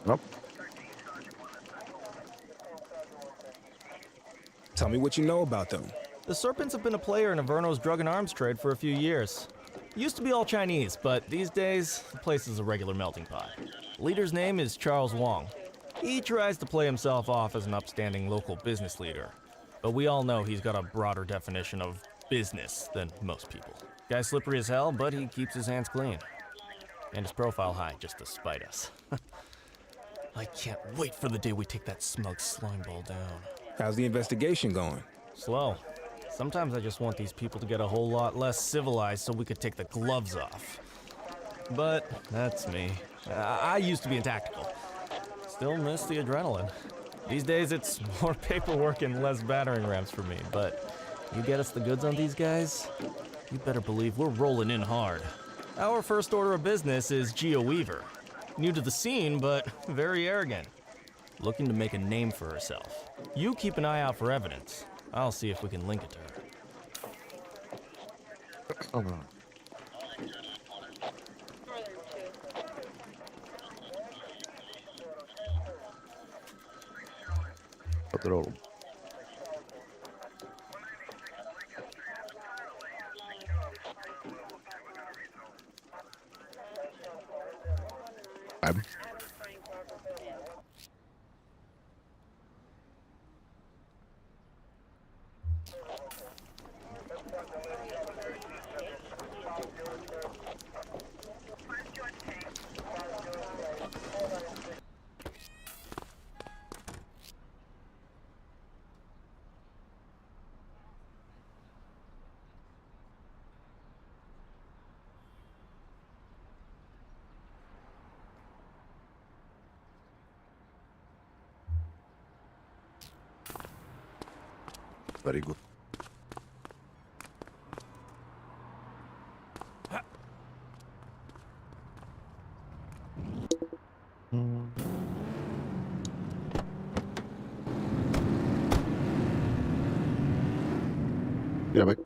Nope. Tell me what you know about them. The Serpents have been a player in Averno's drug and arms trade for a few years. Used to be all Chinese, but these days, the place is a regular melting pot. Leader's name is Charles Wong. He tries to play himself off as an upstanding local business leader, but we all know he's got a broader definition of business than most people. Guy's slippery as hell, but he keeps his hands clean. And his profile high just to spite us. I can't wait for the day we take that smug slimeball down. How's the investigation going? Slow. Sometimes I just want these people to get a whole lot less civilized so we could take the gloves off. But that's me. I used to be in tactical. Still miss the adrenaline. These days it's more paperwork and less battering rams for me, but you get us the goods on these guys, you better believe we're rolling in hard. Our first order of business is Geo Weaver. New to the scene, but very arrogant. Looking to make a name for herself. You keep an eye out for evidence. I'll see if we can link it to her. Oh, no. Control. Very good. Ja, weg.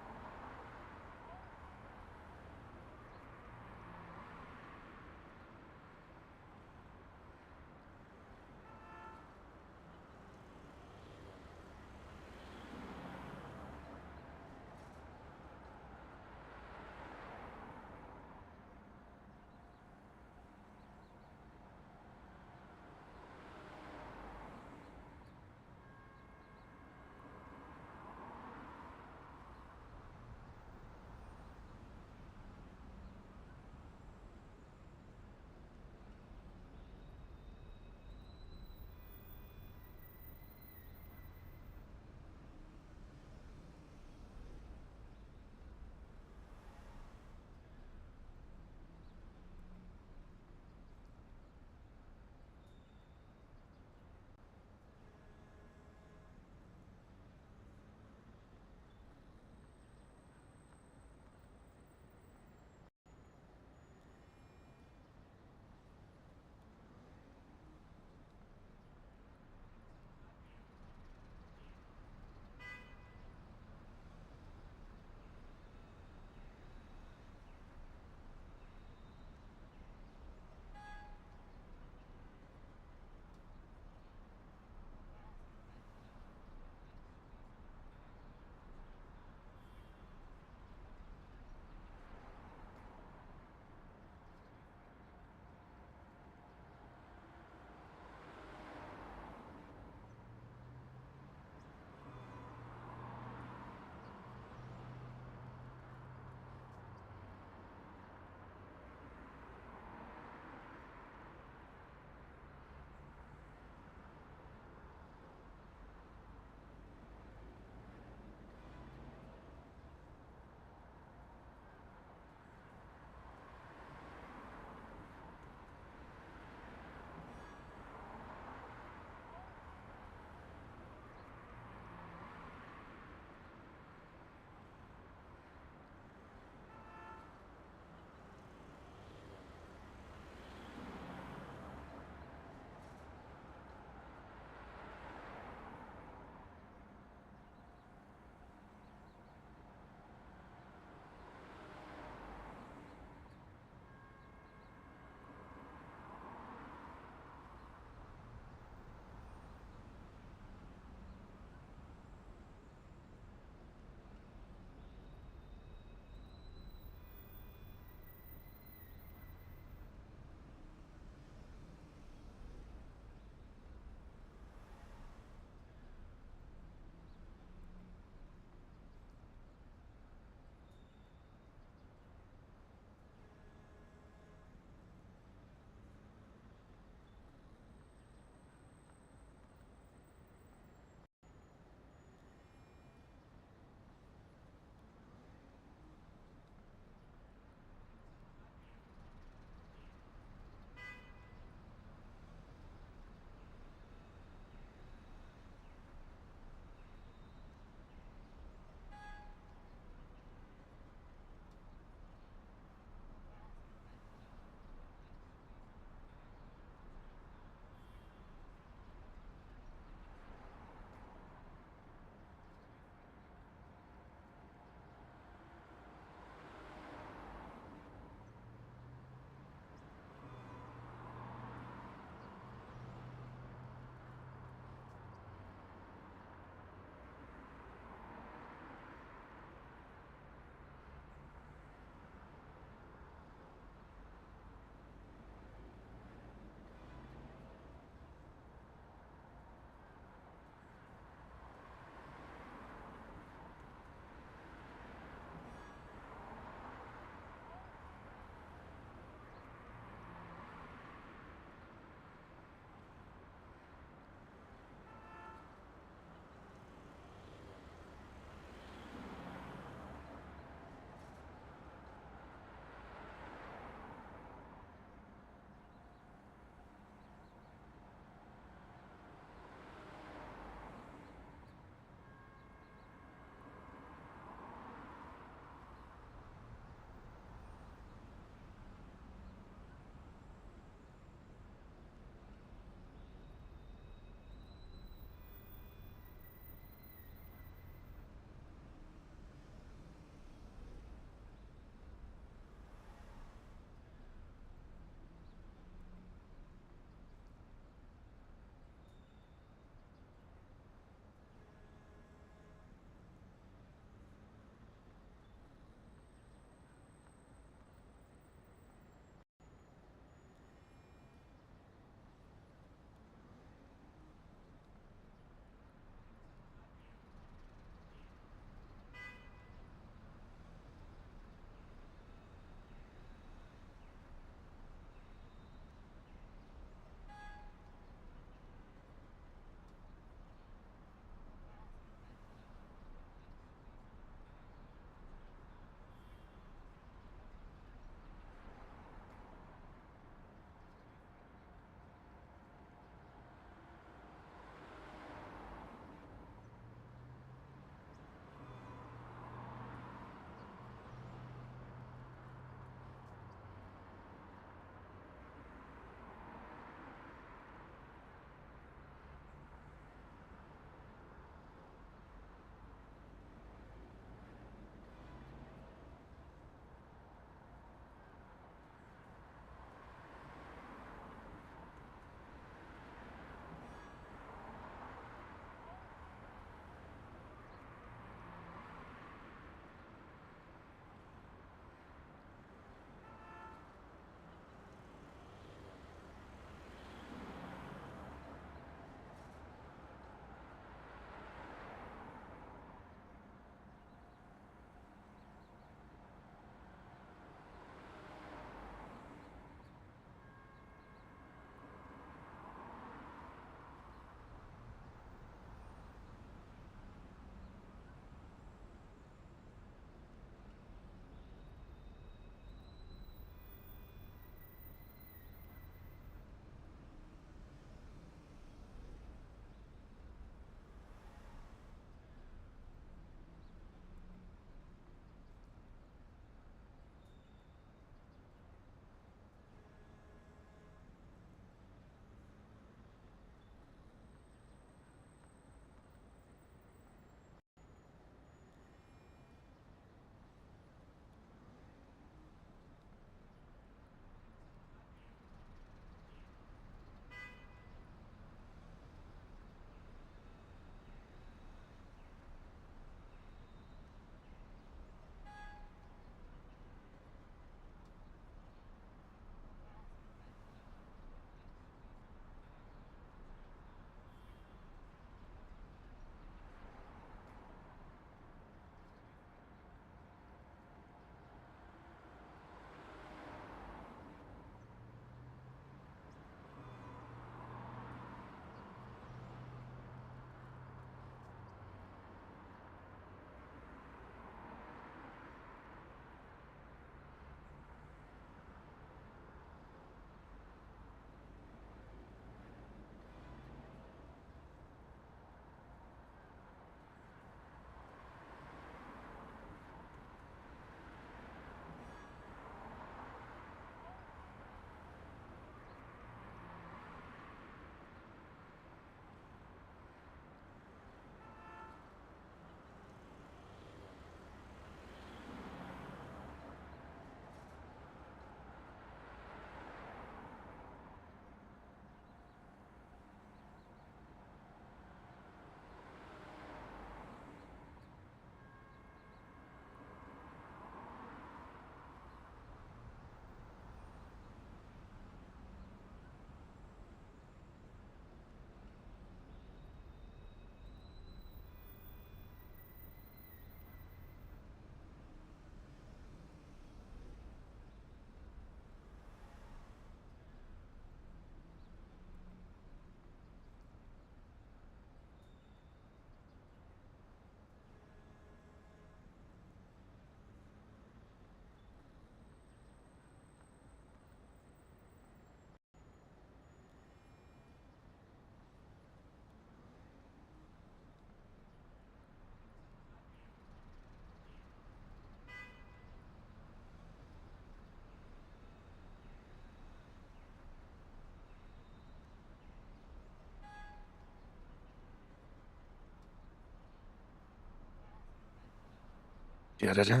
Da-da-da.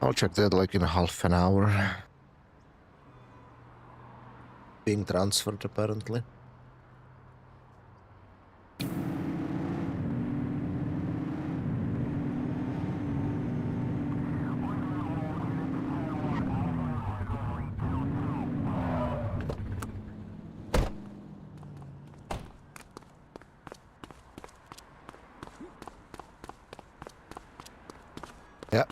I'll check that like in half an hour. Being transferred apparently. Yeah.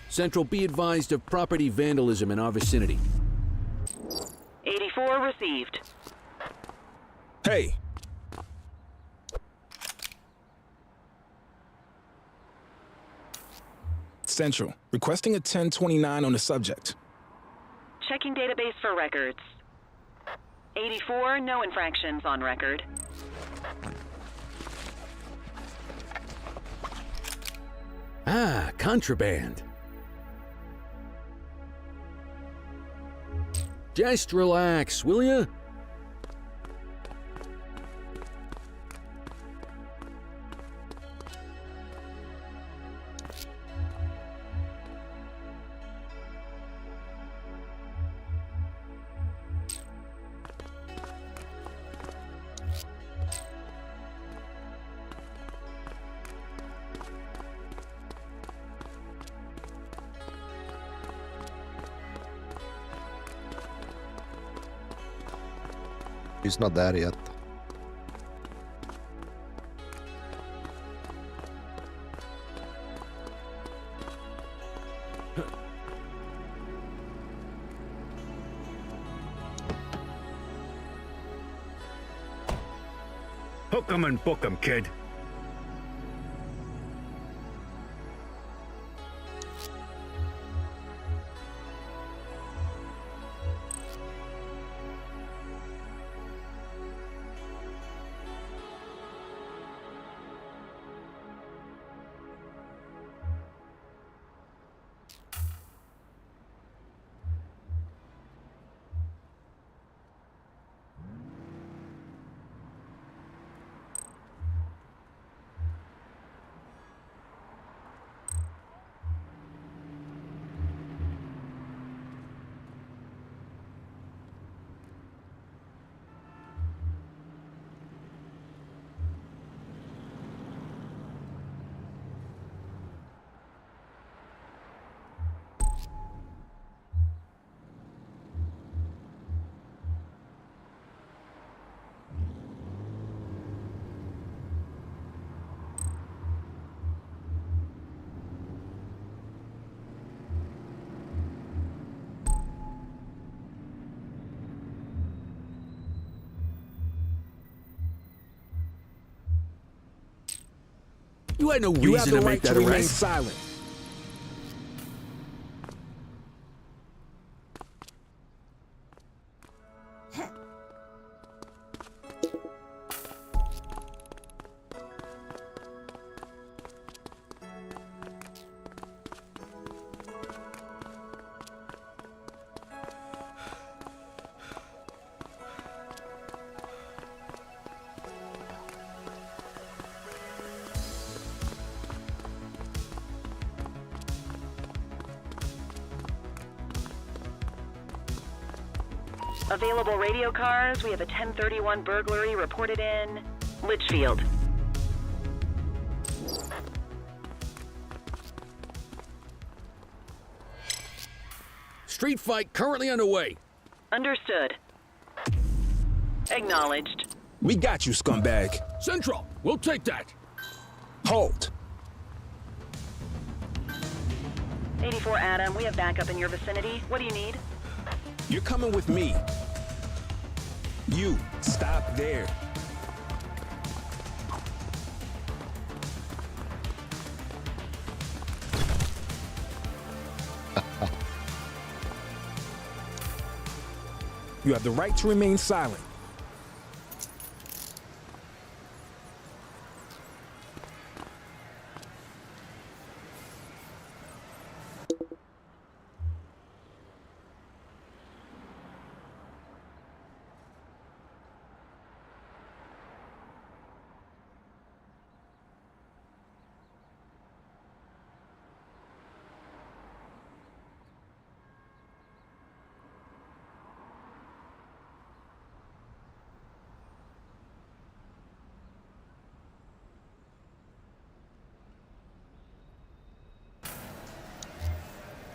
Central, be advised of property vandalism in our vicinity. 84 received. Hey! Central, requesting a 1029 on the subject. Checking database for records. 84, no infractions on record. Ah, contraband. Just relax, will ya? He's not there yet. Hook 'em and book 'em, kid. You had no You have reason the to right make that to remain arrest. silent. Available radio cars. We have a 1031 burglary reported in Litchfield. Street fight currently underway. Understood. Acknowledged. We got you, scumbag. Central, we'll take that. Hold. 84 Adam, we have backup in your vicinity. What do you need? You're coming with me. You, stop there. You have the right to remain silent.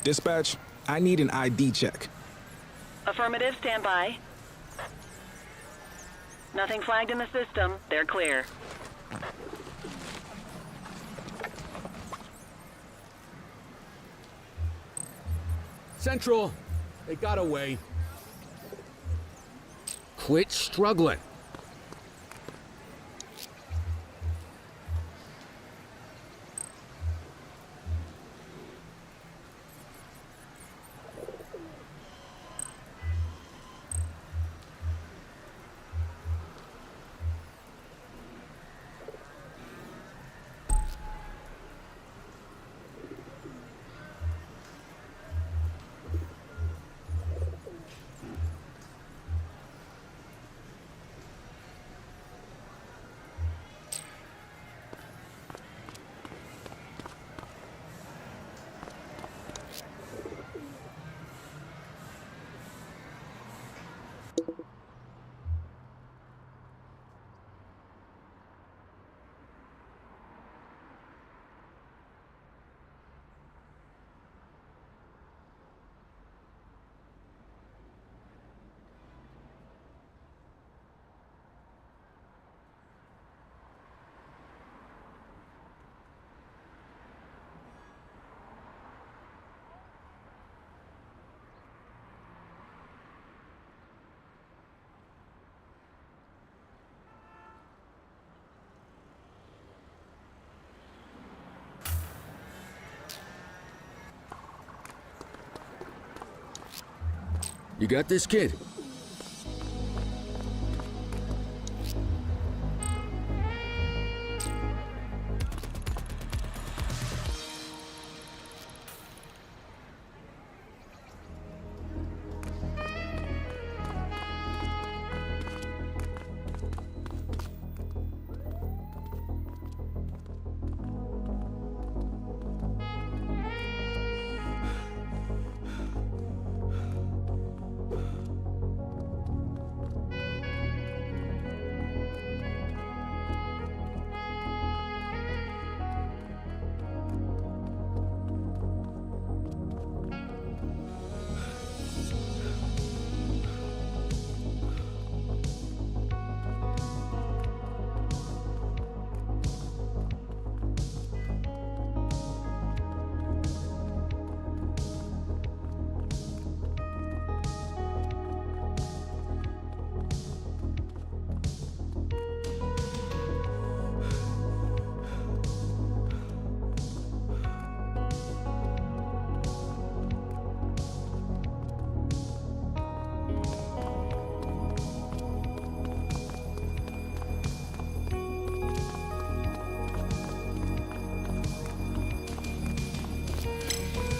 Dispatch, I need an ID check. Affirmative, stand by. Nothing flagged in the system. They're clear. Central, they got away. Quit struggling. You got this, kid?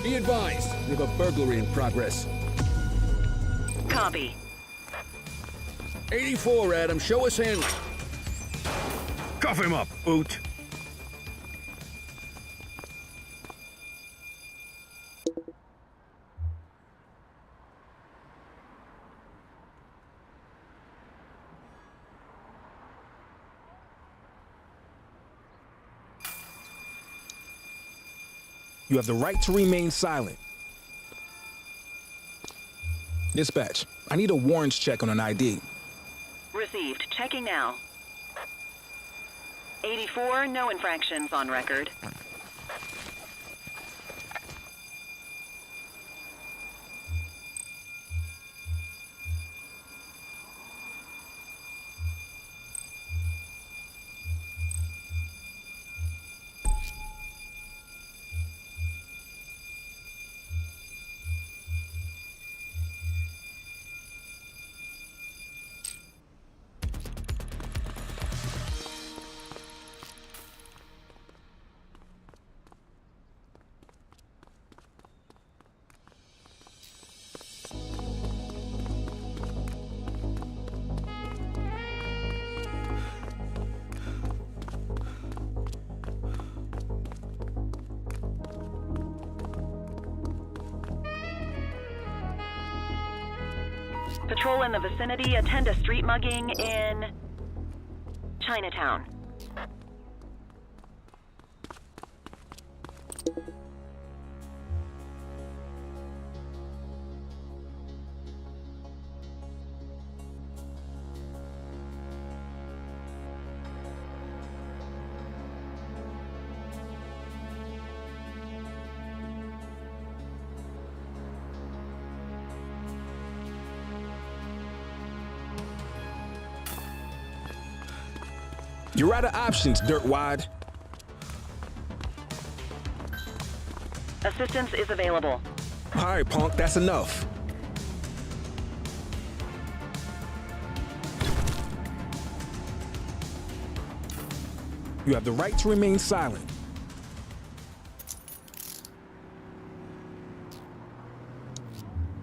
Be advised, we have a burglary in progress. Copy. 84, Adam, show us handling. Cuff him up, Boot. You have the right to remain silent. Dispatch, I need a warrants check on an ID. Received. Checking now. 84, no infractions on record. Patrol in the vicinity, attend a street mugging in Chinatown. You're out of options, dirtwad. Assistance is available. All right, punk, that's enough. You have the right to remain silent.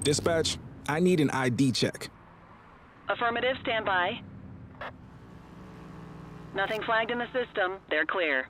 Dispatch, I need an ID check. Affirmative, stand by. Nothing flagged in the system. They're clear.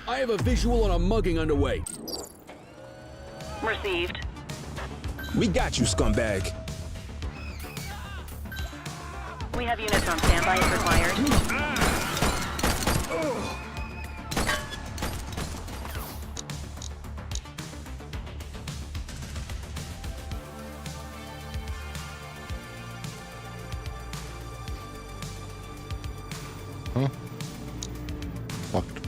I have a visual on a mugging underway. Received. We got you, scumbag. We have units on standby if required. Huh? Fucked.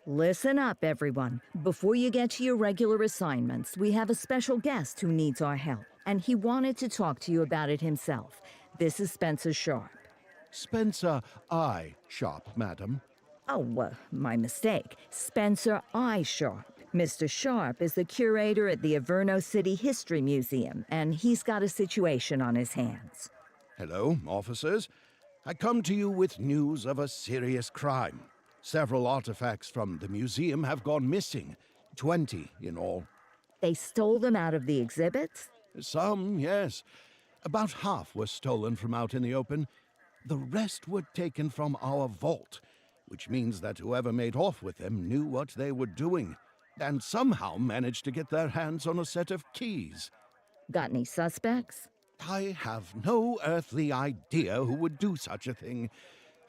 Listen up, everyone. Before you get to your regular assignments, we have a special guest who needs our help, and he wanted to talk to you about it himself. This is Spencer Sharp. Spencer I. Sharp, madam. Oh, my mistake. Spencer I. Sharp. Mr. Sharp is the curator at the Averno City History Museum, and he's got a situation on his hands. Hello, officers. I come to you with news of a serious crime. Several artifacts from the museum have gone missing, 20 in all. They stole them out of the exhibits? Some, yes. About half were stolen from out in the open. The rest were taken from our vault, which means that whoever made off with them knew what they were doing, and somehow managed to get their hands on a set of keys. Got any suspects? I have no earthly idea who would do such a thing.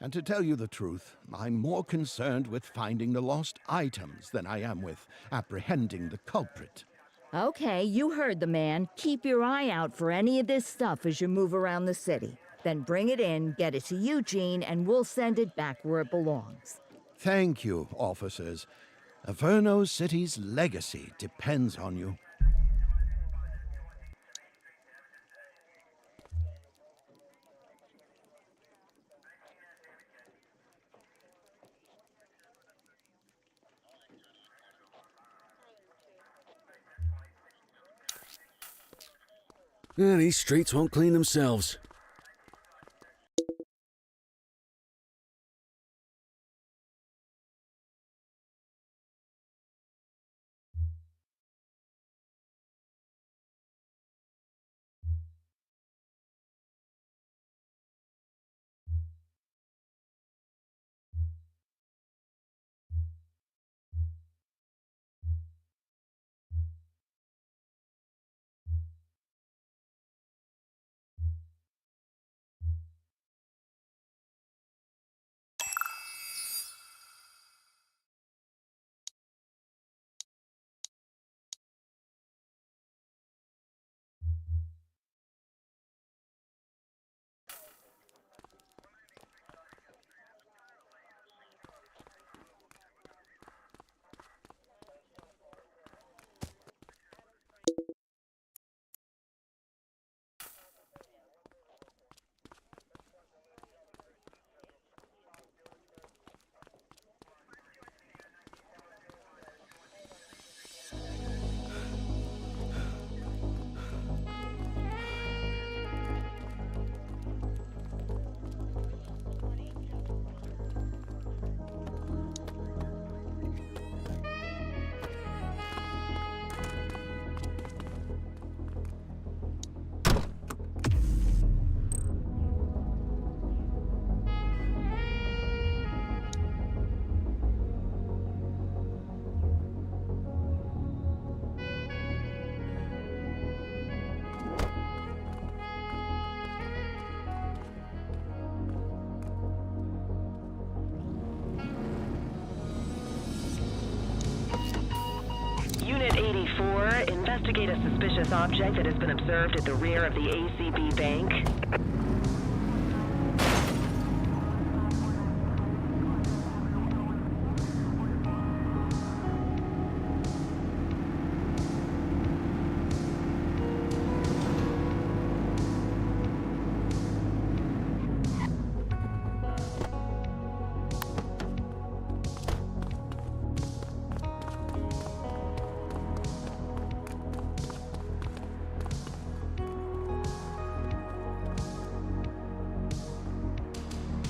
And to tell you the truth, I'm more concerned with finding the lost items than I am with apprehending the culprit. Okay, you heard the man. Keep your eye out for any of this stuff as you move around the city. Then bring it in, get it to Eugene, and we'll send it back where it belongs. Thank you, officers. Averno City's legacy depends on you. These streets won't clean themselves. Unit 84, investigate a suspicious object that has been observed at the rear of the ACB Bank.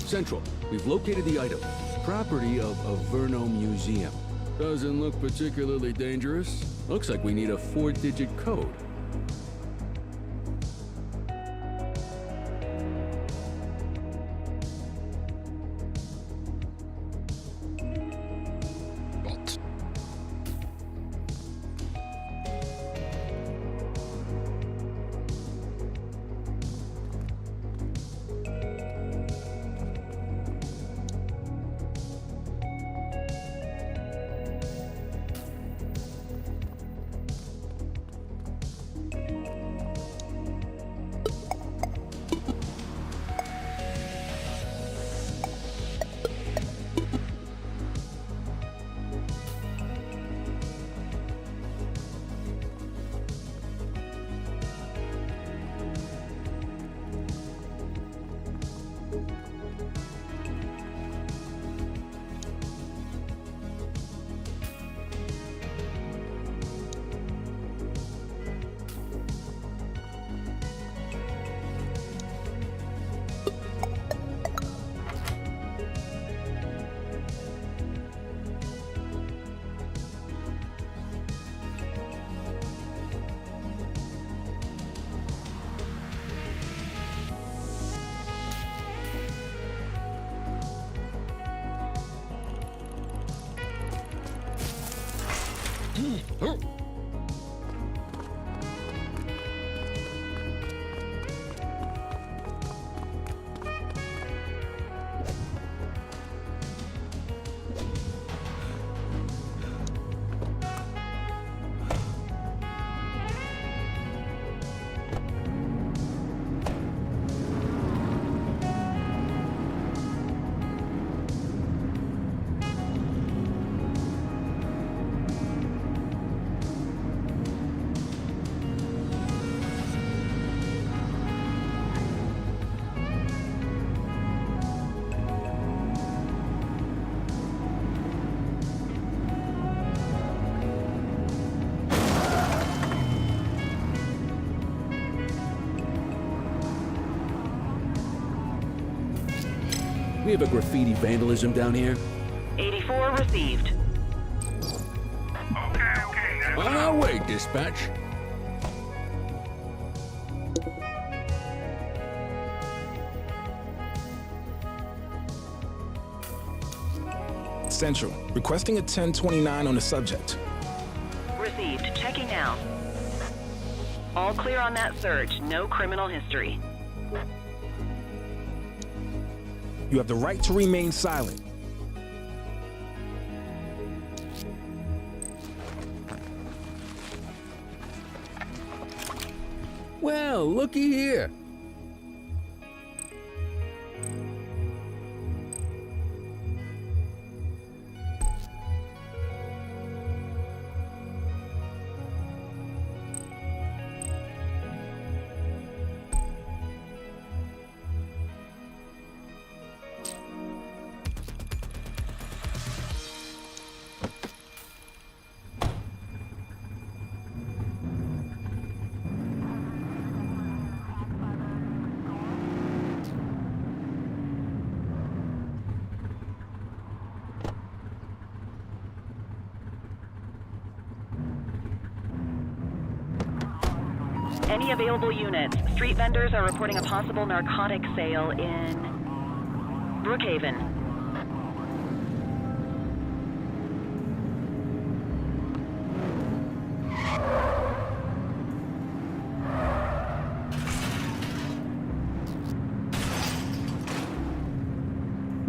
Central, we've located the item. Property of Averno Museum. Doesn't look particularly dangerous. Looks like we need a 4-digit code. What? We have a graffiti vandalism down here. 84 received. On our way, dispatch. Central, requesting a 1029 on the subject. Received. Checking now. All clear on that search. No criminal history. You have the right to remain silent. Well, looky here. Any available units? Street vendors are reporting a possible narcotic sale in Brookhaven.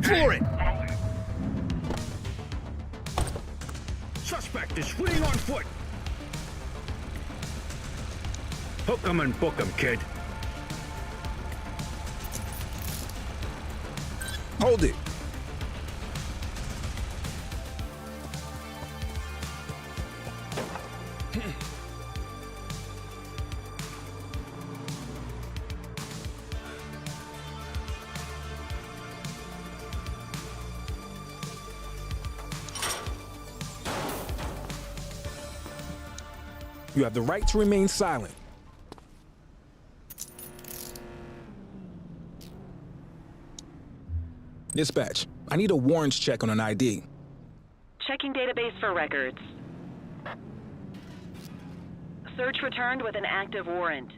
For it! Suspect is fleeing on foot. Hook 'em and book 'em, kid. Hold it. You have the right to remain silent. Dispatch, I need a warrants check on an ID. Checking database for records. Search returned with an active warrant.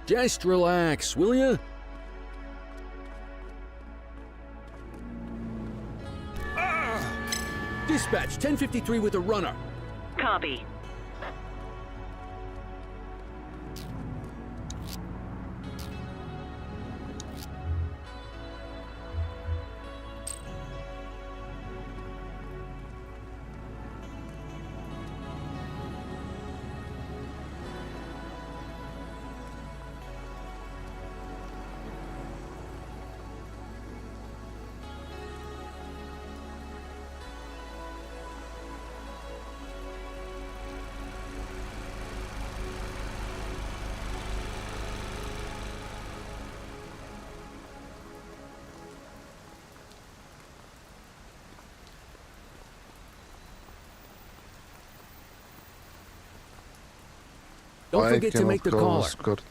Just relax, will ya? Dispatch, 1053 with a runner. Copy. Don't I forget to cannot make the go caller. escort.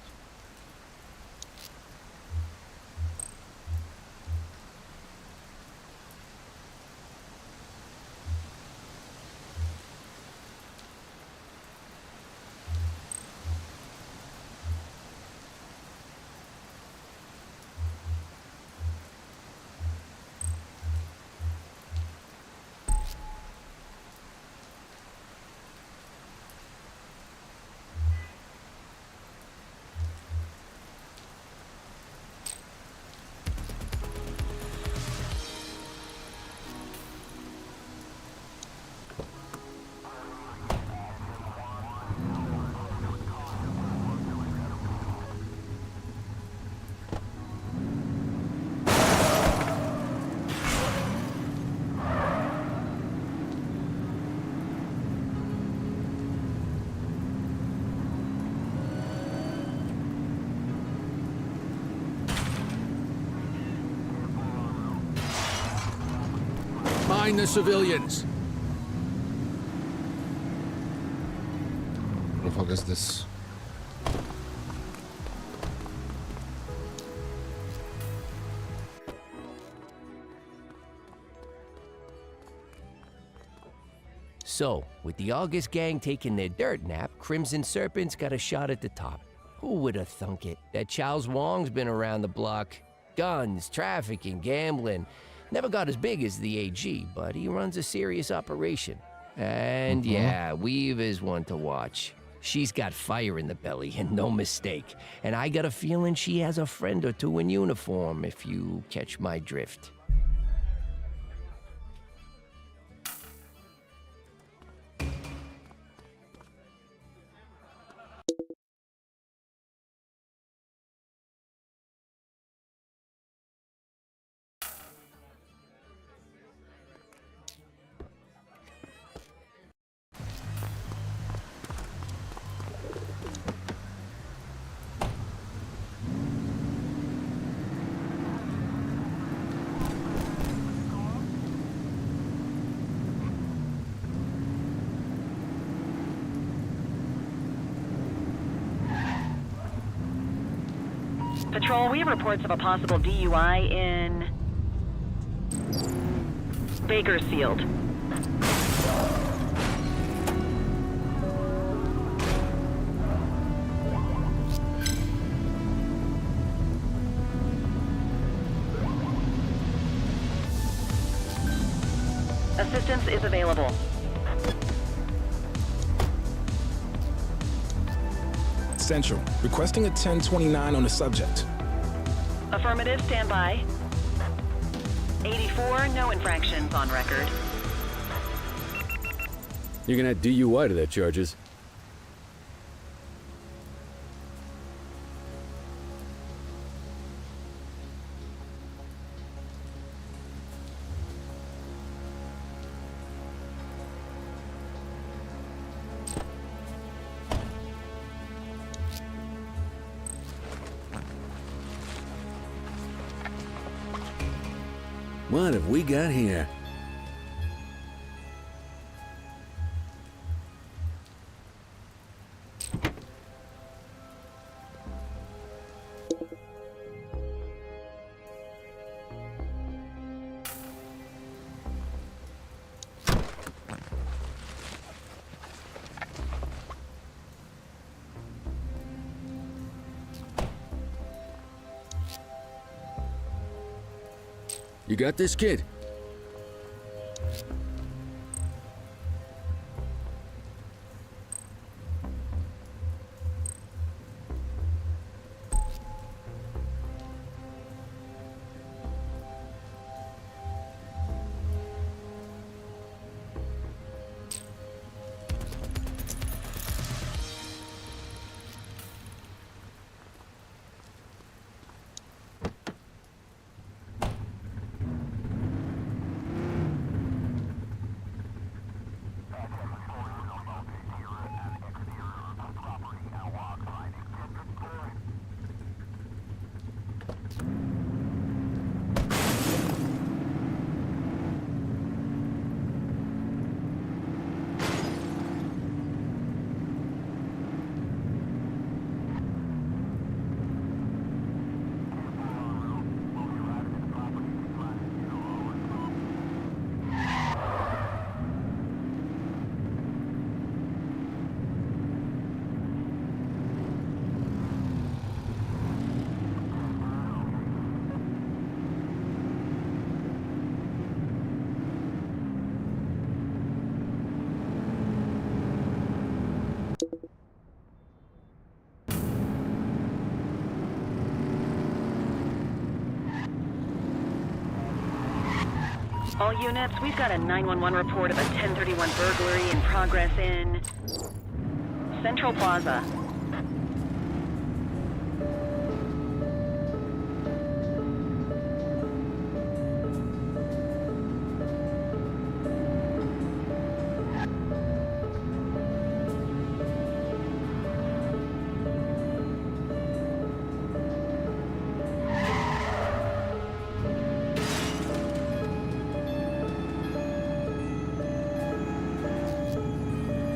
Mind the civilians. What the fuck is this? So, with the August gang taking their dirt nap, Crimson Serpent's got a shot at the top. Who would have thunk it? That Charles Wong's been around the block. Guns, trafficking, gambling. Never got as big as the AG, but he runs a serious operation. And yeah, Weave is one to watch. She's got fire in the belly, and no mistake. And I got a feeling she has a friend or two in uniform, if you catch my drift. Patrol, we have reports of a possible DUI in Bakersfield. Assistance is available. Central, requesting a 1029 on the subject. Affirmative, stand by. 84, no infractions on record. You can add DUI to that charges. What have we got here? You got this, kid? All units, we've got a 911 report of a 1031 burglary in progress in Central Plaza.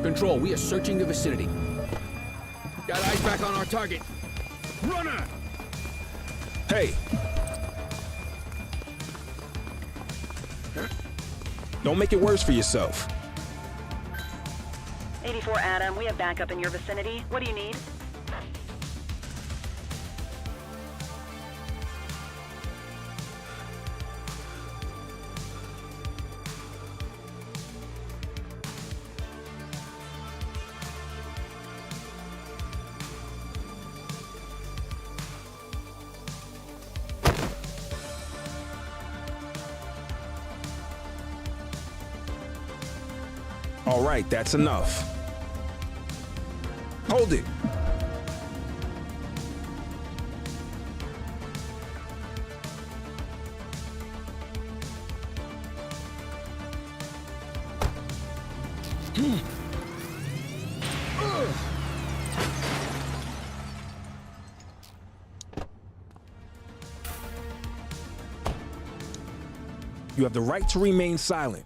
Control, we are searching the vicinity. Got eyes back on our target. Runner! Hey! Don't make it worse for yourself. 84 Adam, we have backup in your vicinity. What do you need? All right, that's enough. Hold it. You have the right to remain silent.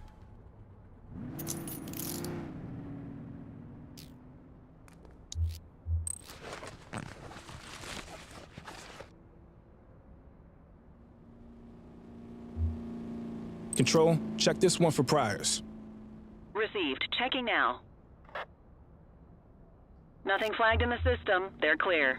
Control, check this one for priors. Received. Checking now. Nothing flagged in the system. They're clear.